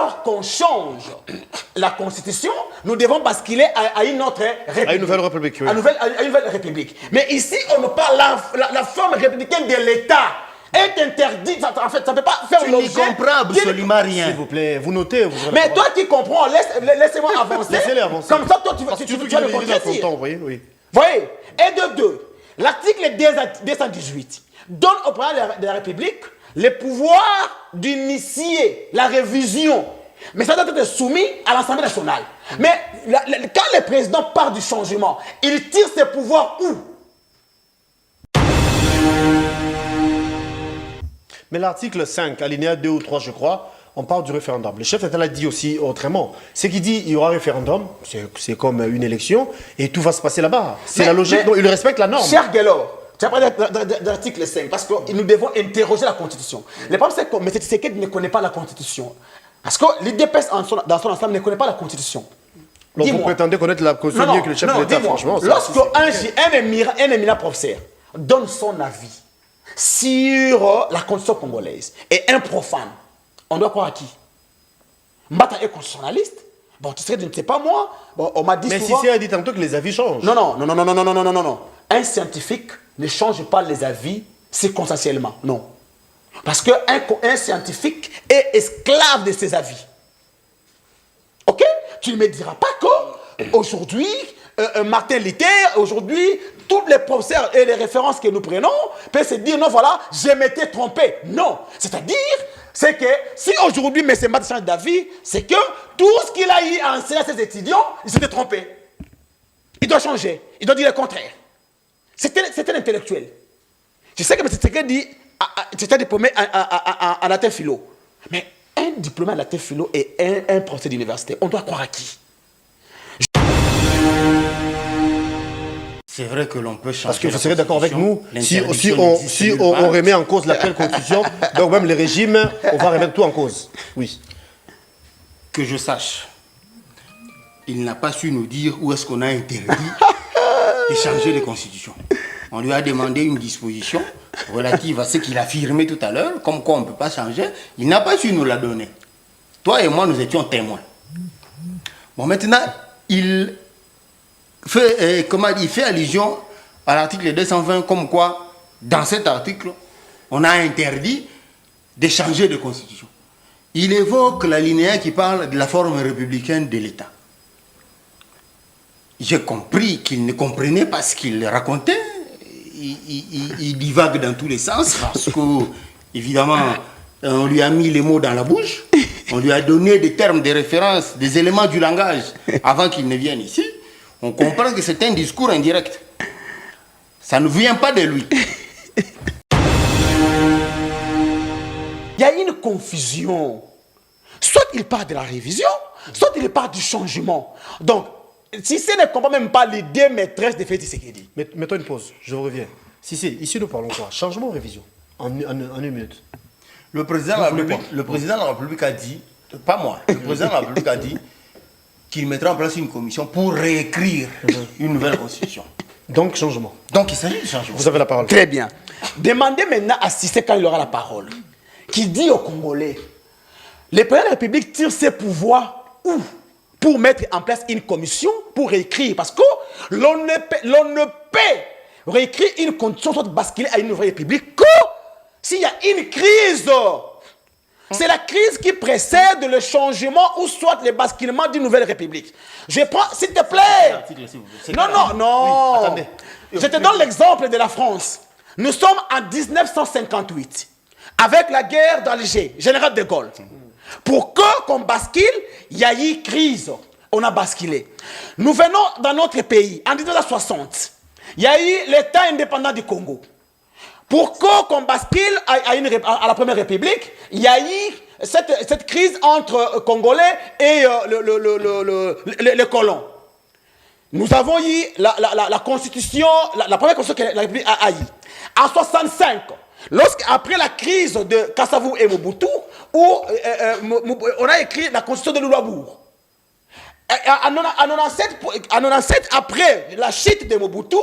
lors qu'on change la Constitution, nous devons basculer à une autre république. À une nouvelle république, oui. À une nouvelle république. Mais ici, on nous parle la forme républicaine de l'État est interdite. En fait, ça ne peut pas faire l'objet. Tu n'y comprends absolument rien. S'il vous plaît, vous notez. Mais toi qui comprends, laissez-moi avancer. Laissez-les avancer. Comme ça, toi, tu vas le contredire. Oui. Voyez. Et de deux, l'article 218 donne au président de la République le pouvoir d'initier la révision. Mais ça doit être soumis à l'Assemblée nationale. Mais quand le président part du changement, il tire ses pouvoirs où? Mais l'article 5, alinéa 2 ou 3, je crois, on parle du référendum. Le chef d'État l'a dit aussi autrement. C'est qu'il dit qu'il y aura référendum, c'est comme une élection, et tout va se passer là-bas. C'est la logique, donc il respecte la norme. Cher Guélor, tu as parlé de l'article 5, parce que nous devons interroger la Constitution. Le problème, c'est que M. Tshisekedi ne connaît pas la Constitution. Parce que l'IDPS, dans son ensemble, ne connaît pas la Constitution. Donc vous prétendez connaître la Constitution mieux que le chef de l'État, franchement. Lorsqu'un éminent professeur donne son avis sur la Constitution congolaise et un profane, on doit croire à qui? Mbata est constitutionnaliste. Bon, tu sais, je ne sais pas moi. Bon, on m'a dit mais souvent... si a dit tantôt que les avis changent. Non. Un scientifique ne change pas les avis circonstanciellement. Non. Parce qu'un scientifique est esclave de ses avis. Ok? Tu ne me diras pas qu'aujourd'hui, Martin Luther, aujourd'hui, tous les professeurs et les références que nous prenons peuvent se dire, non, voilà, je m'étais trompé. Non. C'est-à-dire, c'est que si aujourd'hui M. Mbata change d'avis, c'est que tout ce qu'il a eu à enseigner à ses étudiants, il s'était trompé. Il doit changer. Il doit dire le contraire. C'est un intellectuel. Je sais que M. Tshisekedi c'est un diplômé en latin philo. Mais un diplômé en latin philo et un professeur d'université, on doit croire à qui? C'est vrai que l'on peut changer. Parce que vous serez d'accord avec nous, si on remet en cause l'actuelle constitution, donc même les régimes, on va remettre tout en cause. Oui. Que je sache, il n'a pas su nous dire où est-ce qu'on a interdit de changer les constitutions. On lui a demandé une disposition relative à ce qu'il a affirmé tout à l'heure, comme quoi on ne peut pas changer. Il n'a pas su nous la donner. Toi et moi, nous étions témoins. Bon, maintenant, il fait allusion à l'article 220, comme quoi, dans cet article, on a interdit de changer de constitution. Il évoque l'alinéa qui parle de la forme républicaine de l'État. J'ai compris qu'il ne comprenait pas ce qu'il racontait. Il divague dans tous les sens parce que, évidemment, on lui a mis les mots dans la bouche. On lui a donné des termes de référence, des éléments du langage avant qu'il ne vienne ici. On comprend que c'est un discours indirect. Ça ne vient pas de lui. Il y a une confusion. Soit il parle de la révision, soit il parle du changement. Donc, si ce ne comprend même pas l'idée maîtresse de Félix Tshisekedi. Mettons une pause, je reviens. Ici nous parlons quoi? Changement ou révision? En une minute. Le président de la République a dit, pas moi, le président de la République a dit qu'il mettra en place une commission pour réécrire une nouvelle constitution. Donc changement. Donc il s'agit de changement. Vous avez la parole. Très bien. Demandez maintenant à Cissé quand il aura la parole. Qui dit aux Congolais, le président de la République tire ses pouvoirs où? Pour mettre en place une commission pour réécrire. Parce que l'on ne peut réécrire une constitution soit basculer à une nouvelle république que s'il y a une crise. C'est la crise qui précède le changement ou soit le basculement d'une nouvelle république. Je prends, s'il te plaît. Non. Oui, attendez. Je te donne l'exemple de la France. Nous sommes en 1958 avec la guerre d'Alger, général de Gaulle. Pour qu'on bascule, il y a eu crise. On a basculé. Nous venons dans notre pays, en 1960. Il y a eu l'État indépendant du Congo. Pour qu'on bascule à la Première République, il y a eu cette crise entre Congolais et les colons. Nous avons eu la constitution, la première constitution que la République a eu. En 65, après la crise de Kasavu et Mobutu, où on a écrit la constitution de Lulabour. En 97, après la chute de Mobutu,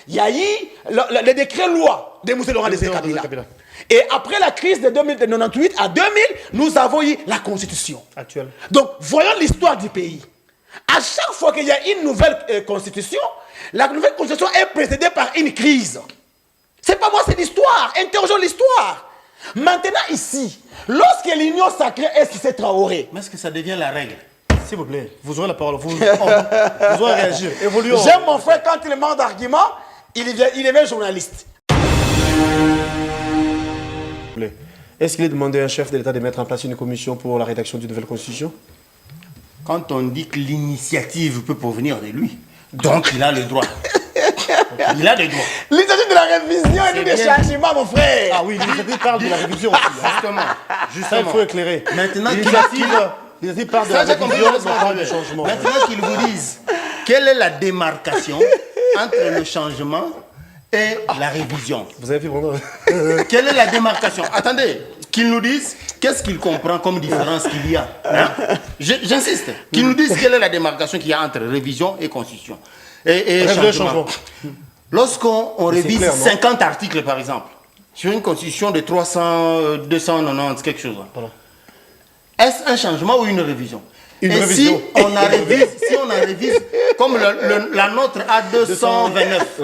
il y a eu le décret loi de M. Laurent Désiré Kabila. Et après la crise de 1998 à 2000, nous avons eu la constitution. Actuelle. Donc, voyons l'histoire du pays. À chaque fois qu'il y a une nouvelle constitution, la nouvelle constitution est précédée par une crise. C'est pas moi, c'est l'histoire. Interrogeons l'histoire. Maintenant, ici, lorsque l'union sacrée est Cissé Traoré, Mais est-ce que ça devient la règle? S'il vous plaît, vous aurez la parole. Vous aurez réagir. Évoluons. j'aime mon frère quand il manque d'arguments, il devient journaliste. Est-ce qu'il est demandé à un chef de l'État de mettre en place une commission pour la rédaction d'une nouvelle constitution? Quand on dit que l'initiative peut provenir de lui, donc il a le droit. Il a le droit. L'initiative de la révision et du bien. changements, mon frère. Ah oui, l'initiative parle de la révision aussi. Justement. Ça, il faut éclairer. Maintenant, L'initiative parle de la Ça, j'ai compris, révision, je non pas du changement. Maintenant qu'ils vous disent quelle est la démarcation entre le changement et la révision. Vous avez vu, vraiment. Quelle est la démarcation? Attendez, qu'ils nous disent qu'est-ce qu'ils comprennent comme différence qu'il y a. Hein? J'insiste, qu'ils nous disent quelle est la démarcation qu'il y a entre révision et constitution. Et changement. Lorsqu'on révise clair, non? 50 articles, par exemple, sur une constitution de 290, quelque chose. Voilà. Est-ce un changement ou une révision? Une Et révision. Si on en révise, comme la nôtre a 229,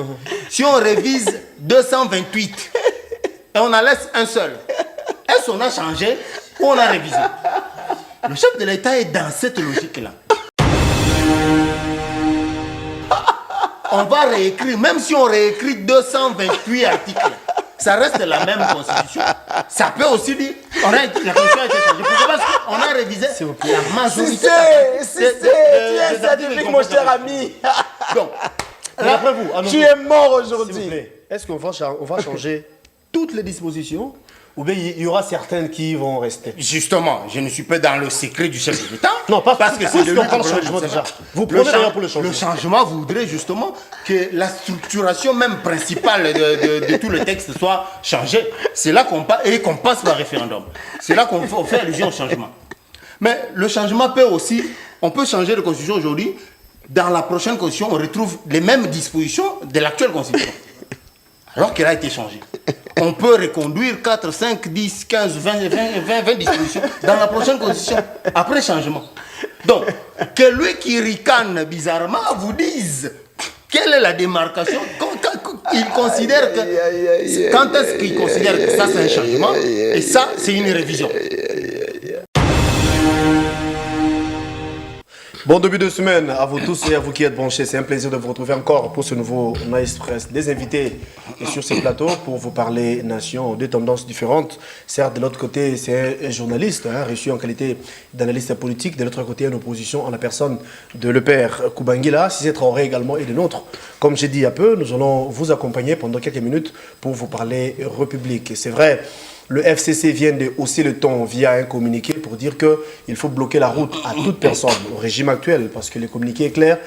si on révise 228 et on en laisse un seul, est-ce qu'on a changé ou on a révisé? Le chef de l'État est dans cette logique-là. On va réécrire, même si on réécrit 228 articles, ça reste la même constitution. Ça peut aussi dire, la constitution a été changée. Pourquoi? Parce qu'on a révisé la majorité. Tu es scientifique, mon cher ami. Donc, Mais après vous, à nouveau, Tu es mort s'il vous aujourd'hui. plaît, est-ce qu'on va changer toutes les dispositions ou bien il y aura certaines qui vont rester? justement, je ne suis pas dans le secret du chef de l'État. Non, pas parce que parce c'est de lui qu'on parle que de je changement sais déjà. pas. Vous prenez d'ailleurs pour le changement. Le changement voudrait justement que la structuration même principale de tout le texte soit changée. C'est là qu'on passe par référendum. C'est là qu'on fait allusion au changement. Mais le changement peut aussi, on peut changer de constitution aujourd'hui. Dans la prochaine constitution, on retrouve les mêmes dispositions de l'actuelle constitution. Alors qu'elle a été changée. On peut reconduire 4, 5, 10, 15, 20 dispositions dans la prochaine constitution, après changement. Donc, que lui qui ricane bizarrement vous dise quelle est la démarcation, quand il considère que... Quand est-ce qu'il considère que ça c'est un changement et ça c'est une révision? Bon début de semaine à vous tous et à vous qui êtes branchés. C'est un plaisir de vous retrouver encore pour ce nouveau Nice Press. Des invités et sur ce plateau pour vous parler nation, des tendances différentes. Certes, de l'autre côté, c'est un journaliste reçu en qualité d'analyste politique. De l'autre côté, une opposition en la personne de le père Koubangila. Cissé Traoré également et de nôtres. Comme j'ai dit un peu, nous allons vous accompagner pendant quelques minutes pour vous parler République. C'est vrai. Le FCC vient de hausser le ton via un communiqué pour dire qu'il faut bloquer la route à toute personne au régime actuel, parce que le communiqué est clair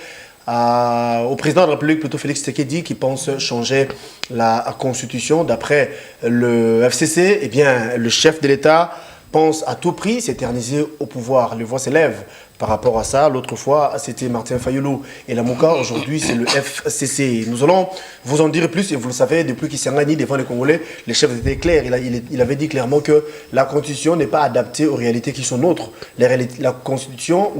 au président de la République, plutôt Félix Tshisekedi, qui pense changer la constitution. D'après le FCC, eh bien, le chef de l'État pense à tout prix s'éterniser au pouvoir. Les voix s'élèvent par rapport à ça. L'autre fois, c'était Martin Fayulu et la Mouka. Aujourd'hui, c'est le FCC. Nous allons vous en dire plus. Et vous le savez, depuis qu'il s'est gagné devant les Congolais, les chefs étaient clairs. Il avait dit clairement que la Constitution n'est pas adaptée aux réalités qui sont nôtres. La Constitution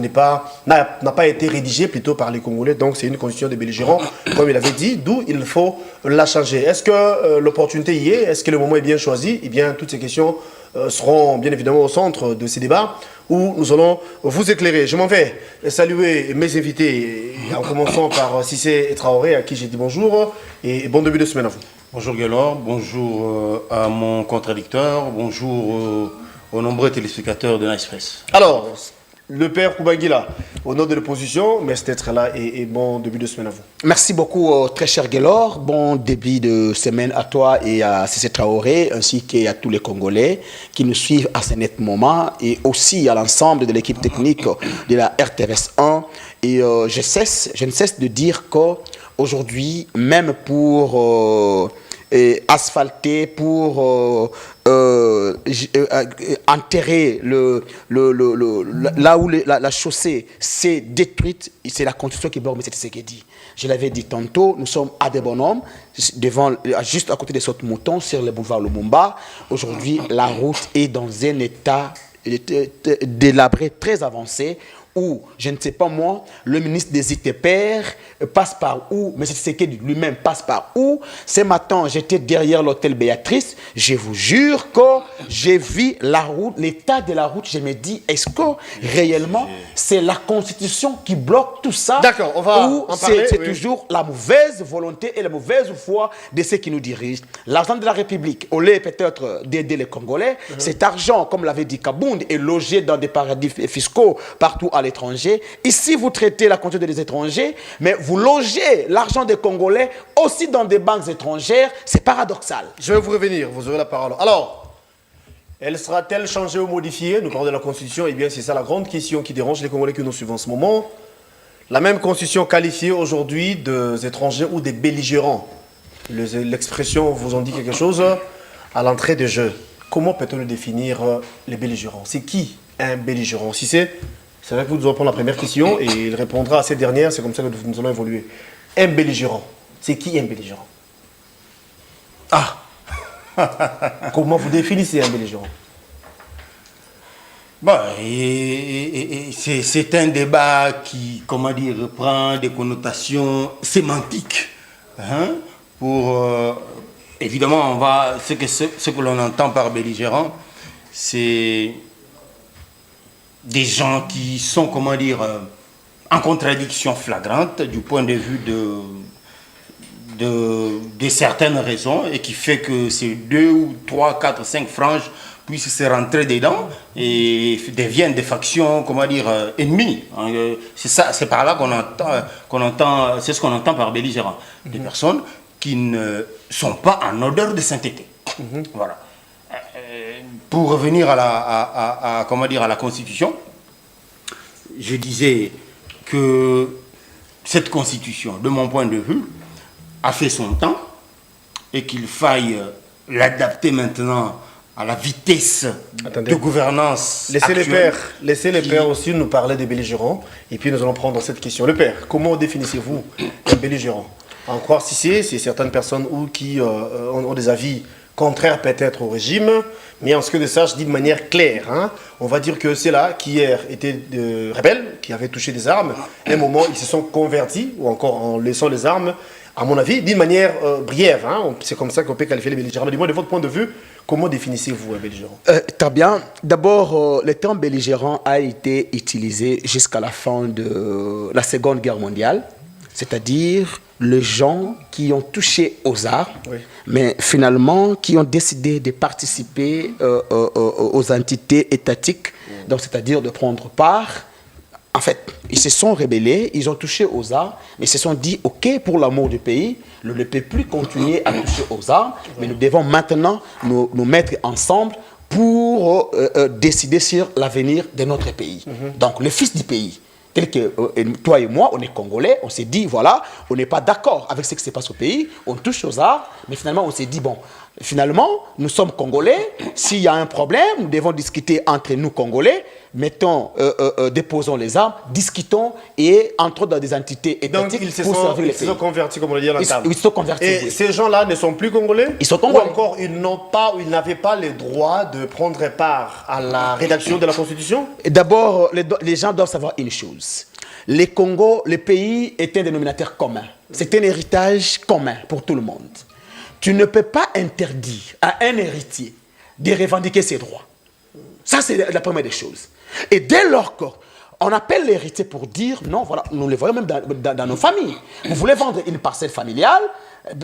n'a pas été rédigée plutôt par les Congolais. Donc, c'est une Constitution des belligérants, comme il avait dit, d'où il faut la changer. Est-ce que l'opportunité y est? Est-ce que le moment est bien choisi? Eh bien, toutes ces questions seront bien évidemment au centre de ces débats où nous allons vous éclairer. Je m'en vais saluer mes invités, en commençant par Cissé Traoré, à qui j'ai dit bonjour, et bon début de semaine à vous. Bonjour Guélor, bonjour à mon contradicteur, bonjour aux nombreux téléspectateurs de Nice Press. Alors, le père Koubangila, au nom de l'opposition, merci d'être là et bon début de semaine à vous. Merci beaucoup, très cher Guélor. Bon début de semaine à toi et à Cissé Traoré, ainsi qu'à tous les Congolais qui nous suivent à ce net moment, et aussi à l'ensemble de l'équipe technique de la RTRS 1. Et je ne cesse de dire qu'aujourd'hui, même pour asphalté, pour enterrer là où la chaussée s'est détruite. C'est la Constitution qui bloque, mais c'est ce qu'il dit. Je l'avais dit tantôt, nous sommes à des bonhommes, juste à côté de cette mouton, sur le boulevard Lumumba. Aujourd'hui, la route est dans un état délabré, très avancé, où, je ne sais pas moi, le ministre des ITPR passe par où, mais c'est ce qu'il lui-même passe par où. Ce matin, j'étais derrière l'hôtel Béatrice, je vous jure que j'ai vu la route, l'état de la route, je me dis, est-ce que réellement c'est la Constitution qui bloque tout ça? D'accord, on va ou en parler. C'est toujours la mauvaise volonté et la mauvaise foi de ceux qui nous dirigent. L'argent de la République, au lieu peut-être d'aider les Congolais, cet argent, comme l'avait dit Kabound, est logé dans des paradis fiscaux partout à l'étranger. Ici, vous traitez la conduite des étrangers, mais vous logez l'argent des Congolais aussi dans des banques étrangères. C'est paradoxal. Je vais vous revenir, vous aurez la parole. Alors, elle sera-t-elle changée ou modifiée? Nous parlons de la Constitution. Eh bien, c'est ça la grande question qui dérange les Congolais que nous suivons en ce moment. La même Constitution qualifiée aujourd'hui des étrangers ou des belligérants. L'expression vous en dit quelque chose à l'entrée de jeu. Comment peut-on le définir, les belligérants? C'est qui un belligérant? Si c'est vrai que vous devez prendre la première question et il répondra à cette dernière. C'est comme ça que nous allons évoluer. Un belligérant. C'est qui un belligérant? Ah. Comment vous définissez un belligérant? Bon, c'est un débat qui, comment dire, prend des connotations sémantiques. Hein, évidemment, ce que l'on entend par belligérant, c'est des gens qui sont, comment dire, en contradiction flagrante du point de vue de certaines raisons, et qui fait que ces 2 ou 3, 4, 5 franges puissent se rentrer dedans et deviennent des factions, comment dire, ennemies. C'est ça, c'est par là qu'on entend, c'est ce qu'on entend par belligérant. Des personnes qui ne sont pas en odeur de sainteté. Voilà. Pour revenir comment dire, à la Constitution, je disais que cette Constitution, de mon point de vue, a fait son temps et qu'il faille l'adapter maintenant à la vitesse de gouvernance actuelle. Laissez les pères aussi nous parler des belligérants et puis nous allons prendre cette question. Le père, comment définissez-vous un belligérant? En croire si c'est certaines personnes qui ont des avis contraires peut-être au régime, mais en ce que de ça, je dis de manière claire. Hein, on va dire que c'est là qui hier étaient rebelles, qui avaient touché des armes. À un moment, ils se sont convertis, ou encore en laissant les armes, à mon avis, d'une manière briève. Hein, c'est comme ça qu'on peut qualifier les belligérants. Dis-moi, de votre point de vue, comment définissez-vous un belligérant? Très bien. D'abord, le terme belligérant a été utilisé jusqu'à la fin de la Seconde Guerre mondiale, c'est-à-dire les gens qui ont touché aux armes, oui, mais finalement qui ont décidé de participer aux entités étatiques, donc c'est-à-dire de prendre part. En fait, ils se sont rebellés, ils ont touché aux armes, mais ils se sont dit, OK, pour l'amour du pays, nous ne pouvons plus continuer à toucher aux armes, mais nous devons maintenant nous mettre ensemble pour décider sur l'avenir de notre pays. Donc, le fils du pays, tel que toi et moi, on est Congolais, on s'est dit, voilà, on n'est pas d'accord avec ce qui se passe au pays, on touche aux armes, mais finalement, on s'est dit, bon, finalement, nous sommes Congolais, s'il y a un problème, nous devons discuter entre nous Congolais, déposons les armes, discutons et entrons dans des entités étatiques. Donc, ils se sont convertis, comme on le dit à l'entame. Ils se sont convertis. Et oui, ces gens-là ne sont plus Congolais? Ils sont Congolais. Ou encore, ils n'avaient pas le droit de prendre part à la rédaction de la Constitution? D'abord, les gens doivent savoir une chose. Le Congo, le pays est un dénominateur commun. C'est un héritage commun pour tout le monde. Tu ne peux pas interdire à un héritier de revendiquer ses droits. Ça, c'est la première des choses. Et dès lors qu'on appelle l'héritier pour dire, non, voilà, nous le voyons même dans nos familles. Vous voulez vendre une parcelle familiale,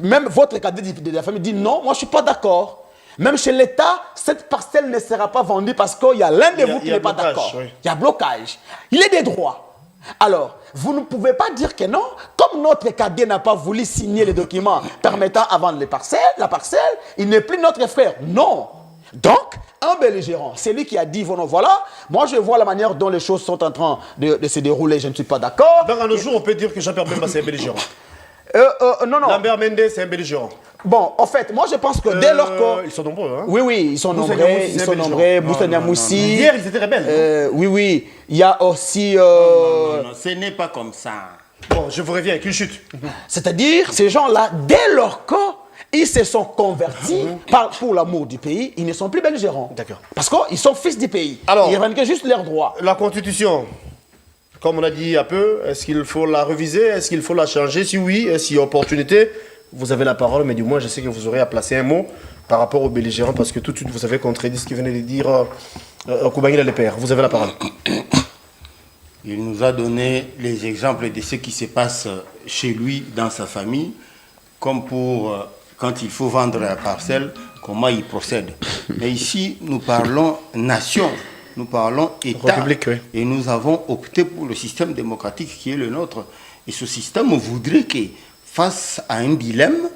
même votre cadet de la famille dit, non, moi je ne suis pas d'accord. Même chez l'État, cette parcelle ne sera pas vendue parce qu'il y a l'un de vous qui n'est pas d'accord. Oui. Il y a blocage. Il est des droits. Alors, vous ne pouvez pas dire que non, comme notre cadet n'a pas voulu signer les documents permettant à vendre la parcelle, il n'est plus notre frère. Non. Donc, un belligérant, c'est lui qui a dit, voilà, moi je vois la manière dont les choses sont en train de se dérouler, je ne suis pas d'accord. Donc, à nos jours, on peut dire que Jean-Pierre Bemba, c'est un belligérant. Non. Lambert Mende, c'est un belligérant. Bon, en fait, moi je pense que dès lors que... Ils sont nombreux, hein. Oui, ils sont Moussa nombreux, Niamoussi, ils c'est sont un nombreux. belligérant. Moussa Niamoussi. Hier, ils étaient rebelles. Oui, il y a aussi... Non, ce n'est pas comme ça. Bon, je vous reviens avec une chute. C'est-à-dire, ces gens-là, dès leur corps, ils se sont convertis pour l'amour du pays, ils ne sont plus belligérants. D'accord. Parce qu'ils sont fils du pays. Alors, ils revendiquent juste leurs droits. La Constitution, comme on a dit un peu, est-ce qu'il faut la réviser? Est-ce qu'il faut la changer? Si oui, s'il y a opportunité, vous avez la parole, mais du moins, je sais que vous aurez à placer un mot par rapport aux belligérants, parce que tout de suite, vous avez contredit ce que venait de dire Koubangila le père. Vous avez la parole. Il nous a donné les exemples de ce qui se passe chez lui, dans sa famille, comme pour quand il faut vendre la parcelle, comment il procède. Mais ici, nous parlons nation, nous parlons État, République, oui. et nous avons opté pour le système démocratique qui est le nôtre. Et ce système voudrait que, face à un dilemme,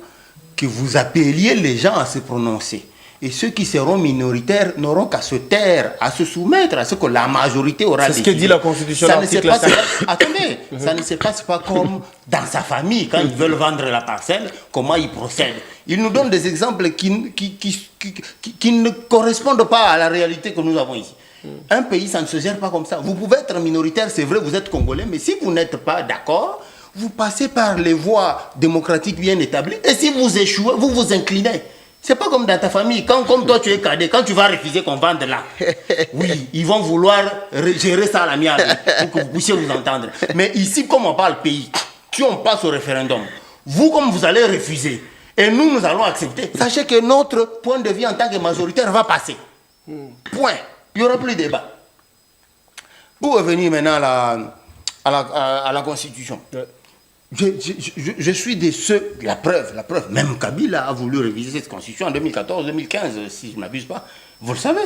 que vous appeliez les gens à se prononcer. Et ceux qui seront minoritaires n'auront qu'à se taire, à se soumettre à ce que la majorité aura décidé. C'est ce que dit la Constitution, Ça ne se l'article passe 5. pas, attendez, ça ne se passe pas comme dans sa famille, quand ils veulent vendre la parcelle, comment ils procèdent. Ils nous donnent des exemples qui ne correspondent pas à la réalité que nous avons ici. Un pays, ça ne se gère pas comme ça. Vous pouvez être minoritaire, c'est vrai, vous êtes congolais, mais si vous n'êtes pas d'accord, vous passez par les voies démocratiques bien établies, et si vous échouez, vous vous inclinez. C'est pas comme dans ta famille, comme toi tu es cadet, quand tu vas refuser qu'on vende là, oui, ils vont vouloir gérer ça à l'amiable pour que vous puissiez vous entendre. Mais ici, comme on parle pays, si on passe au référendum, vous comme vous allez refuser, et nous allons accepter, sachez que notre point de vue en tant que majoritaire va passer. Point. Il n'y aura plus de débat. Pour revenir maintenant à la Constitution. Je suis de ceux, la preuve, même Kabila a voulu réviser cette constitution en 2014-2015, si je ne m'abuse pas. Vous le savez,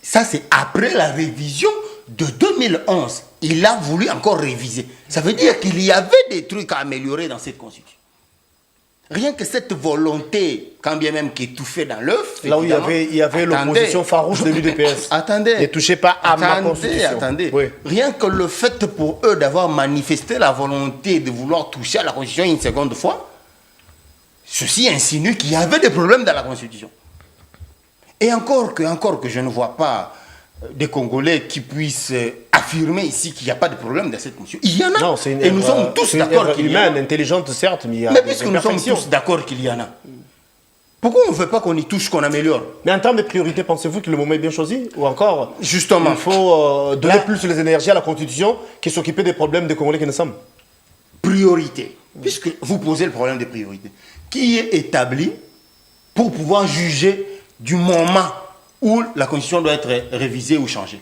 ça c'est après la révision de 2011. Il a voulu encore réviser. Ça veut dire qu'il y avait des trucs à améliorer dans cette constitution. Rien que cette volonté, quand bien même qui est étouffée dans l'œuf. Là où il y avait l'opposition farouche de l'UDPS. Attendez. Ne touchez pas à ma constitution. Attendez. Oui. Rien que le fait pour eux d'avoir manifesté la volonté de vouloir toucher à la constitution une seconde fois, ceci insinue qu'il y avait des problèmes dans la constitution. Et encore que je ne vois pas des Congolais qui puissent affirmer ici qu'il n'y a pas de problème dans cette constitution. Il y en a. Non, c'est une et nous sommes tous d'accord qu'il y en a. humaine, intelligente, certes, mais il y a Mais des puisque nous sommes imperfections. tous d'accord qu'il y en a, pourquoi on ne veut pas qu'on y touche, qu'on améliore? Mais en termes de priorité, pensez-vous que le moment est bien choisi? Ou encore, Justement. il faut donner Là- plus les énergies à la Constitution que s'occuper des problèmes des Congolais que nous sommes? Priorité. Puisque vous posez le problème des priorités. Qui est établi pour pouvoir juger du moment où la Constitution doit être révisée ou changée?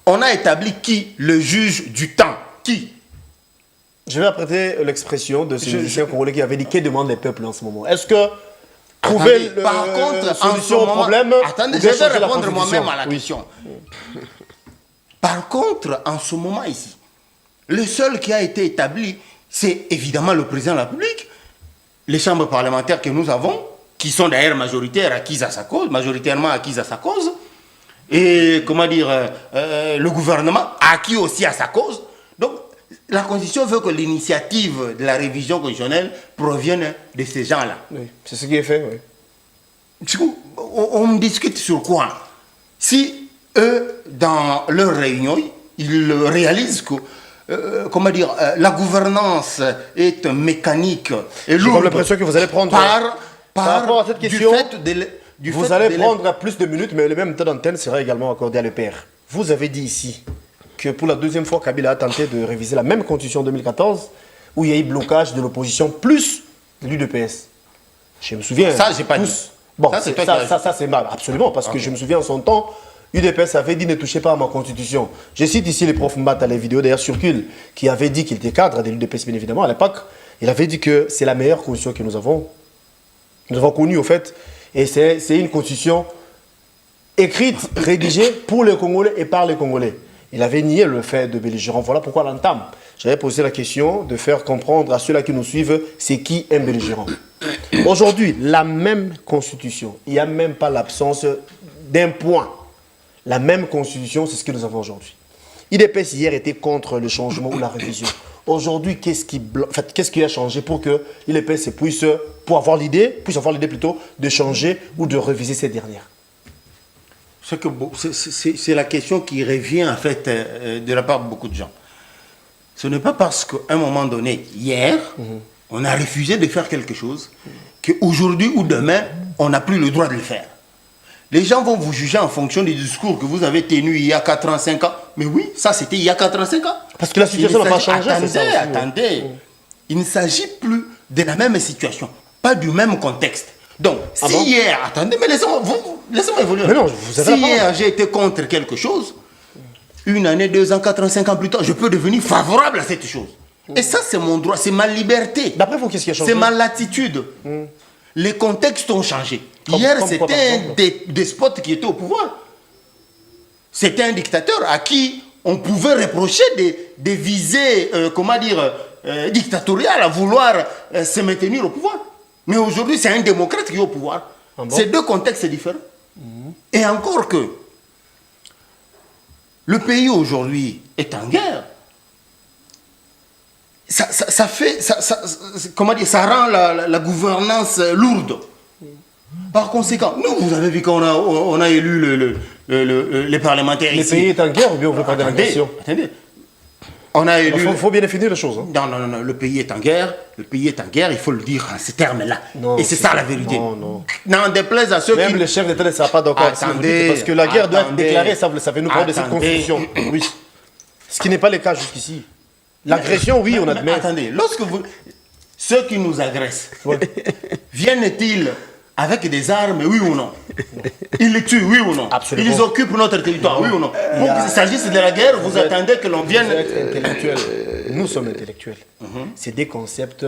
On a établi qui? Le juge du temps. Qui? Je vais apprêter l'expression de ce musicien congolais qui avait dit que demandent les peuples en ce moment. Est-ce que trouver Attendez, par contre, la en solution ce au moment- problème Attendez, ou je bien vais changer la répondre Constitution? moi-même à la Oui. question. Par contre, en ce moment ici, le seul qui a été établi, c'est évidemment le président de la République, les chambres parlementaires que nous avons, qui sont d'ailleurs majoritairement acquises à sa cause, et comment dire, le gouvernement acquis aussi à sa cause. Donc, la Constitution veut que l'initiative de la révision constitutionnelle provienne de ces gens-là. Oui, c'est ce qui est fait, oui. Du coup, on discute sur quoi? Si eux, dans leur réunion, ils réalisent que comment dire, la gouvernance est mécanique et J'ai lourde. comme l'impression que vous allez prendre... Par rapport à cette question, vous allez prendre plus de minutes, mais le même temps d'antenne sera également accordé à l'EPR. Vous avez dit ici que pour la deuxième fois, Kabila a tenté de réviser la même constitution en 2014, où il y a eu blocage de l'opposition plus de l'UDPS. Je me souviens... Ça, j'ai pas dit. Bon, Ça, c'est toi qui as dit. ça c'est mal, absolument, parce que je me souviens en son temps, UDPS avait dit ne touchez pas à ma constitution. Je cite ici les profs Mbata, les vidéos d'ailleurs circulent, qui avait dit qu'il était cadre de l'UDPS, bien évidemment, à l'époque. Il avait dit que c'est la meilleure constitution que nous avons connue, au fait. Et c'est une constitution écrite, rédigée pour les Congolais et par les Congolais. Il avait nié le fait de belligérant. Voilà pourquoi à l'entame, j'avais posé la question de faire comprendre à ceux-là qui nous suivent, c'est qui un belligérant. Aujourd'hui, la même constitution, il n'y a même pas l'absence d'un point. La même constitution, c'est ce que nous avons aujourd'hui. IDPS hier était contre le changement ou la révision. Aujourd'hui, qu'est-ce qui a changé pour que l'IPS puisse avoir l'idée plutôt de changer ou de réviser cette dernière? C'est la question qui revient en fait de la part de beaucoup de gens. Ce n'est pas parce qu'à un moment donné, hier, on a refusé de faire quelque chose, qu'aujourd'hui ou demain, on n'a plus le droit de le faire. Les gens vont vous juger en fonction des discours que vous avez tenus il y a 4 ans, 5 ans. Mais oui, ça c'était il y a 4 ans, 5 ans. Parce que la situation n'a pas changé. Attendez. Il ne s'agit plus de la même situation, pas du même contexte. Donc, hier, attendez, mais laissez-moi évoluer. Mais non, vous avez si hier j'ai été contre quelque chose, 1 année, 2 ans, 4 ans, 5 ans plus tard, je peux devenir favorable à cette chose. Et ça, c'est mon droit, c'est ma liberté. D'après vous, qu'est-ce qui a changé? C'est ma latitude. Les contextes ont changé. Hier, c'était un despote qui était au pouvoir. C'était un dictateur à qui on pouvait reprocher des visées, dictatoriales à vouloir se maintenir au pouvoir. Mais aujourd'hui, c'est un démocrate qui est au pouvoir. C'est 2 contextes différents. Et encore que le pays aujourd'hui est en guerre. Ça rend la gouvernance lourde. Par conséquent, nous, vous avez vu qu'on a élu les parlementaires ici. Le pays est en guerre ou bien on veut parler d'agression? Attendez. On a élu... Il faut bien définir les choses. Hein. Non, le pays est en guerre. Le pays est en guerre, il faut le dire en ces termes-là. Et c'est ça la vérité. Non, déplaise à ceux Même le chef d'État ne sera pas d'accord avec ça. Parce que la guerre doit être déclarée, ça vous le savez, nous parlons de cette constitution. Oui. Ce qui n'est pas le cas jusqu'ici. L'agression, oui, on admet. Attendez, ceux qui nous agressent, viennent-ils avec des armes, oui ou non? Ils les tuent, oui ou non? Absolument. Ils occupent notre territoire, oui ou non? Pour qu'il s'agisse de la guerre, vous attendez que l'on vienne... Nous sommes intellectuels. C'est des concepts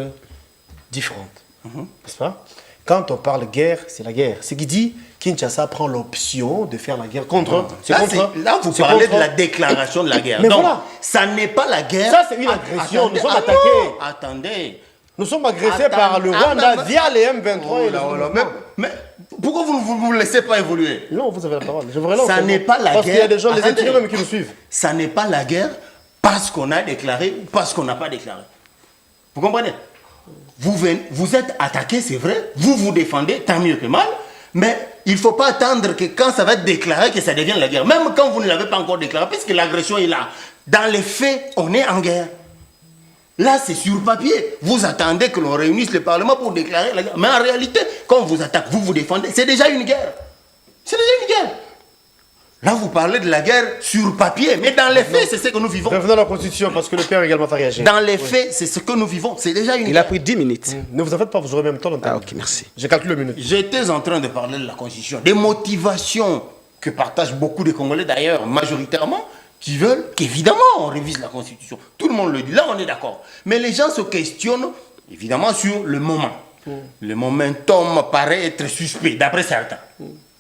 différents. N'est-ce pas? Quand on parle guerre, c'est la guerre. Ce qui dit Kinshasa prend l'option de faire la guerre contre... Là, vous parlez de la déclaration de la guerre. Mais donc, voilà. Ça n'est pas la guerre... Ça, c'est une agression. Nous sommes attaqués. Attendez. Nous sommes agressés par le Rwanda via les M23 et les... Mais pourquoi vous ne vous laissez pas évoluer? Non, vous avez la parole. Je vous relance. Ça n'est pas la guerre. Parce qu'il y a des gens, des intellectuels qui nous suivent. Ça n'est pas la guerre parce qu'on a déclaré ou parce qu'on n'a pas déclaré. Vous comprenez? Vous êtes attaqué, c'est vrai. Vous défendez, tant mieux que mal. Mais il ne faut pas attendre que quand ça va être déclaré, que ça devienne la guerre. Même quand vous ne l'avez pas encore déclaré, puisque l'agression est là. Dans les faits, on est en guerre. Là, c'est sur papier. Vous attendez que l'on réunisse le Parlement pour déclarer la guerre. Mais en réalité, quand on vous attaque, vous défendez, c'est déjà une guerre. C'est déjà une guerre. Là, vous parlez de la guerre sur papier, mais dans les faits, c'est ce que nous vivons. Revenons à la Constitution, parce que le père également va réagir. Dans les faits, c'est ce que nous vivons. C'est déjà une guerre. Il a pris 10 minutes. Ne vous en faites pas, vous aurez même temps d'entendre. Ah, ok, merci. J'ai calculé le minute. J'étais en train de parler de la Constitution, des motivations que partagent beaucoup de Congolais d'ailleurs, majoritairement, qui veulent qu'évidemment on révise la Constitution. Tout le monde le dit, là on est d'accord. Mais les gens se questionnent évidemment sur le moment. Le momentum paraît être suspect, d'après certains.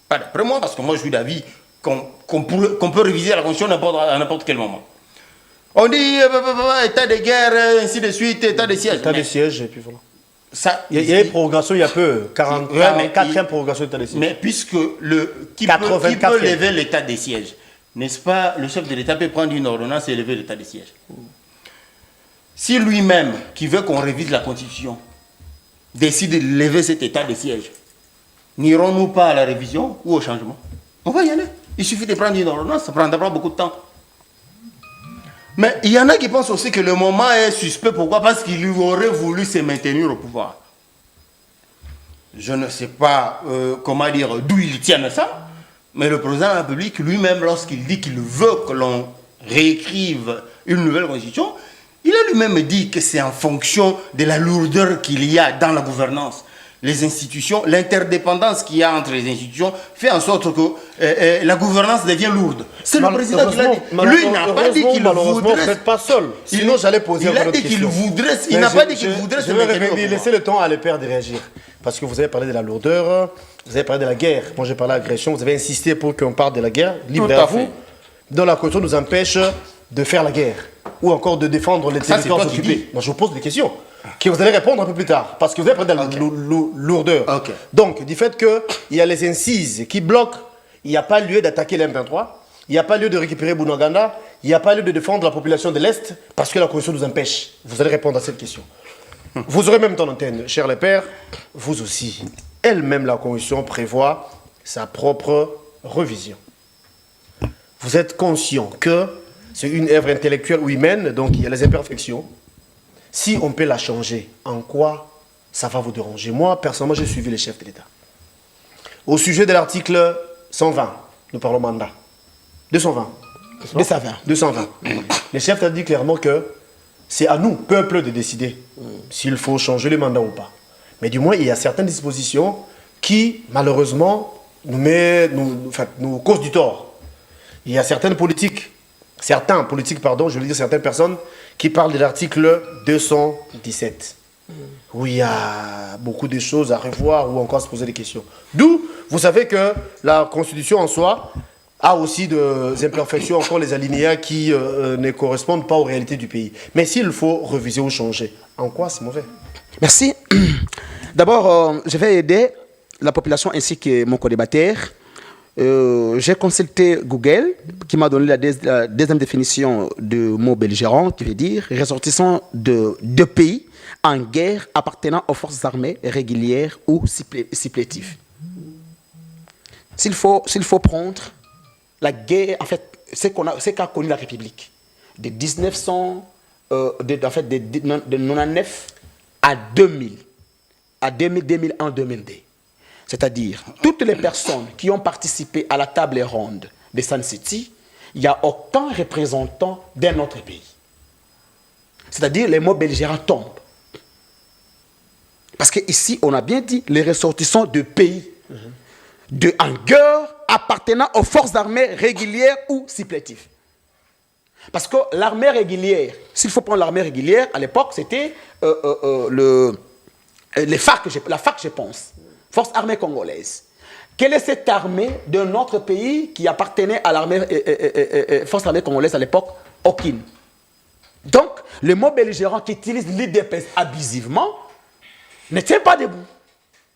Pas d'après moi, parce que moi je suis d'avis qu'on peut réviser la Constitution à n'importe quel moment. On dit état de guerre, ainsi de suite, état de siège. État de siège, et puis voilà. Ça, il y a une prorogation il y a peu, 44e prorogation d'état de siège. Mais puisque qui peut lever l'état de siège? N'est-ce pas, le chef de l'État peut prendre une ordonnance et élever l'état de siège. Si lui-même, qui veut qu'on révise la Constitution, décide de lever cet état de siège, n'irons-nous pas à la révision ou au changement? On va y aller. Il suffit de prendre une ordonnance, ça prendra pas beaucoup de temps. Mais il y en a qui pensent aussi que le moment est suspect. Pourquoi? Parce qu'il aurait voulu se maintenir au pouvoir. Je ne sais pas comment dire d'où ils tiennent ça. Mais le président de la République lui-même, lorsqu'il dit qu'il veut que l'on réécrive une nouvelle constitution, il a lui-même dit que c'est en fonction de la lourdeur qu'il y a dans la gouvernance. Les institutions, l'interdépendance qu'il y a entre les institutions fait en sorte que la gouvernance devient lourde. C'est le président qui l'a dit. Lui n'a pas dit qu'il voudrait... Vous n'êtes pas seul. Sinon, j'allais poser une autre question. Il n'a pas dit qu'il voudrait se maintenir au pouvoir. Laissez le temps à le père de réagir. Parce que vous avez parlé de la lourdeur, vous avez parlé de la guerre. Moi, j'ai parlé d'agression. Vous avez insisté pour qu'on parle de la guerre. Libre à vous. Dans la Constitution nous empêche de faire la guerre. Ou encore de défendre les territoires occupés. Moi, je vous pose des questions que vous allez répondre un peu plus tard. Parce que vous avez parlé de la lourdeur. Donc, du fait qu'il y a les incises qui bloquent, il n'y a pas lieu d'attaquer l'M23. Il n'y a pas lieu de récupérer Bounaganda. Il n'y a pas lieu de défendre la population de l'Est parce que la Constitution nous empêche. Vous allez répondre à cette question. Vous aurez même ton antenne, cher les pères. Vous aussi. Elle-même, la Constitution prévoit sa propre revision. Vous êtes conscient que c'est une œuvre intellectuelle ou humaine, donc il y a les imperfections. Si on peut la changer, en quoi ça va vous déranger? Moi, personnellement, j'ai suivi les chefs de l'État. Au sujet de l'article 120, nous parlons mandat. 220. 220. Les chefs ont dit clairement que c'est à nous, peuple, de décider s'il faut changer le mandat ou pas. Mais du moins, il y a certaines dispositions qui, malheureusement, nous causent du tort. Il y a certaines politiques, certaines personnes qui parlent de l'article 217. Où il y a beaucoup de choses à revoir ou encore à se poser des questions. D'où, vous savez que la Constitution en soi a aussi des imperfections, encore les alinéas qui ne correspondent pas aux réalités du pays. Mais s'il faut reviser ou changer, en quoi c'est mauvais? Merci. D'abord, je vais aider la population ainsi que mon co-débatteur. J'ai consulté Google, qui m'a donné la deuxième définition de mot belligérant, qui veut dire ressortissant de deux pays en guerre appartenant aux forces armées régulières ou supplétives. S'il faut prendre la guerre, en fait, c'est qu'a connu la République de 1999 à 2000, à 2001, 2002. C'est-à-dire, toutes les personnes qui ont participé à la table ronde de Sun City, il n'y a aucun représentant d'un autre pays. C'est-à-dire, les mots belligérants tombent. Parce qu'ici, on a bien dit, les ressortissants de pays en guerre appartenant aux forces armées régulières ou supplétives. Parce que l'armée régulière, s'il faut prendre l'armée régulière, à l'époque, c'était la FARC, je pense. Forces armées congolaises. Quelle est cette armée d'un autre pays qui appartenait à l'armée forces armées congolaises à l'époque? Aucune. Donc, le mot belligérant qui utilise l'IDPS abusivement ne tient pas debout.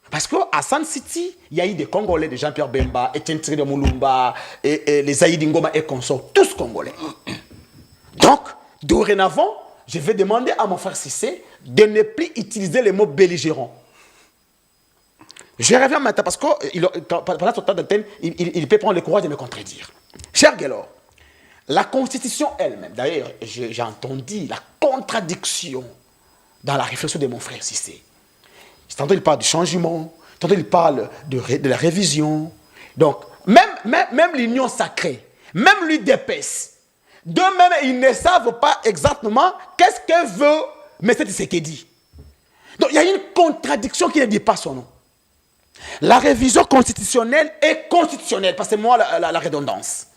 Parce qu'à Sun City, il y a eu des Congolais, de Jean-Pierre Bemba, Etienne Tshisekedi de Mulumba, et les Zaïdi Ngoma et consorts, tous Congolais. Donc, dorénavant, je vais demander à mon frère Cissé de ne plus utiliser le mot belligérant. Je reviens maintenant parce que pendant son temps d'antenne, il peut prendre le courage de me contredire. Cher Guélor, la Constitution elle-même, d'ailleurs, j'ai entendu la contradiction dans la réflexion de mon frère Cissé. Tantôt il parle du changement, tantôt il parle de la révision. Donc, même l'union sacrée, même l'UDPS, d'eux-mêmes, ils ne savent pas exactement qu'est-ce que veut M. Tshisekedi. Donc, il y a une contradiction qui ne dit pas son nom. La révision constitutionnelle est constitutionnelle, passez-moi la redondance.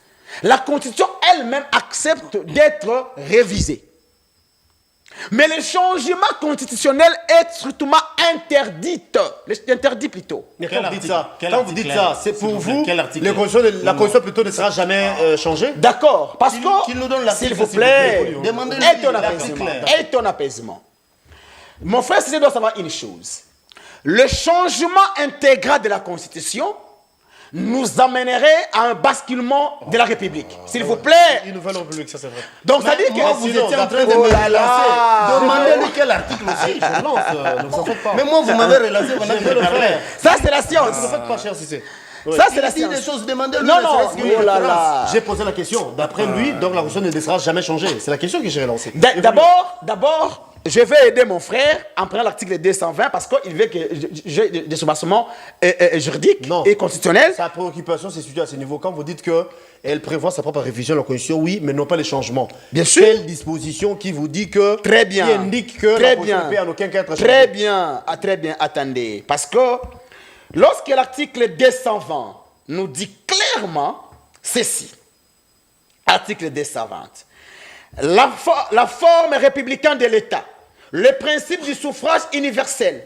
La Constitution elle-même accepte d'être révisée. Mais le changement constitutionnel est strictement interdit plutôt. Mais quand vous dites ça, c'est pour vous, la Constitution plutôt ne sera jamais changée? D'accord, parce que, qu'il nous donne s'il vous plaît, demandez-le. et ton apaisement. Mon frère, si je dois savoir une chose, le changement intégral de la Constitution nous amènerait à un basculement de la République. S'il vous plaît. Une nouvelle République, ça c'est vrai. Donc ça dit que vous étiez en train de me relancer. Demandez-lui quel article aussi. Je lance, ne vous en faites pas. Mais moi, vous m'avez relancé pendant que je parlais. ça, c'est la science. Ne vous faites pas cher si c'est. Ça, c'est la Il dit science. des choses, demandez-lui. Non, non, J'ai posé la question. D'après lui, donc la Constitution ne sera jamais changée. C'est la question que j'ai relancée. D'abord, je vais aider mon frère en prenant l'article 220 parce qu'il veut que j'ai des soubassements juridiques et constitutionnels. Sa préoccupation, c'est situé à ce niveau. Quand vous dites qu'elle prévoit sa propre révision de la Constitution, oui, mais non pas les changements. Bien sûr. Quelle disposition qui vous dit que. Très bien. Qui indique que la Constitution ne peut en aucun cas être changée? Très bien, attendez. Parce que lorsque l'article 220 nous dit clairement ceci, article 220, la forme républicaine de l'État, le principe du suffrage universel,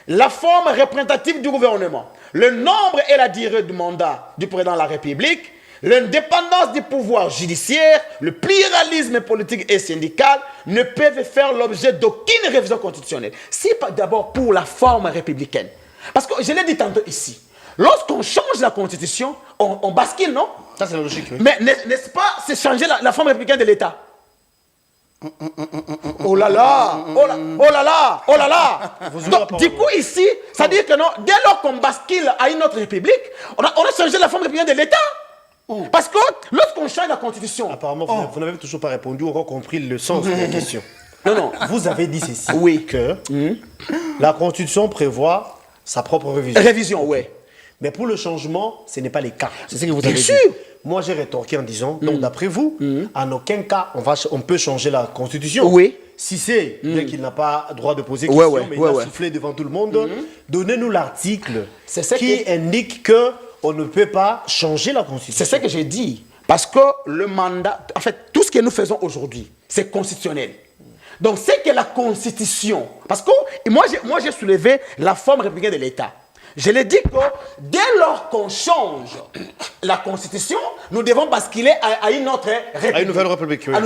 la forme représentative du gouvernement, le nombre et la durée du mandat du président de la République, l'indépendance du pouvoir judiciaire, le pluralisme politique et syndical ne peuvent faire l'objet d'aucune révision constitutionnelle. Si d'abord pour la forme républicaine. Parce que je l'ai dit tantôt ici, lorsqu'on change la constitution, on bascule, non? Ça, c'est la logique, oui. Mais n'est-ce pas, c'est changer la forme républicaine de l'État? Oh là là, oh là, oh là là, oh là là. Donc, du coup, ici, ça veut dire que non, dès lors qu'on bascule à une autre république, on a changé la forme républicaine de l'État. Parce que lorsqu'on change la constitution... Apparemment, vous n'avez toujours pas répondu, ou encore compris le sens de la question. Non. Vous avez dit ceci, Oui. que la constitution prévoit sa propre révision. Révision, oui. Mais pour le changement, ce n'est pas le cas. C'est ce que vous avez dit. sûr. Moi, j'ai rétorqué en disant, donc d'après vous, en aucun cas, on peut changer la constitution. Oui. Si c'est bien qu'il n'a pas droit de poser question, mais il a soufflé devant tout le monde, donnez-nous l'article qui indique que on ne peut pas changer la constitution. C'est ce que j'ai dit. Parce que le mandat, en fait, tout ce que nous faisons aujourd'hui, c'est constitutionnel. Donc, c'est que la constitution, parce que moi j'ai soulevé la forme républicaine de l'État. Je l'ai dit que dès lors qu'on change la constitution, nous devons basculer à une autre république. À une nouvelle république, oui. À une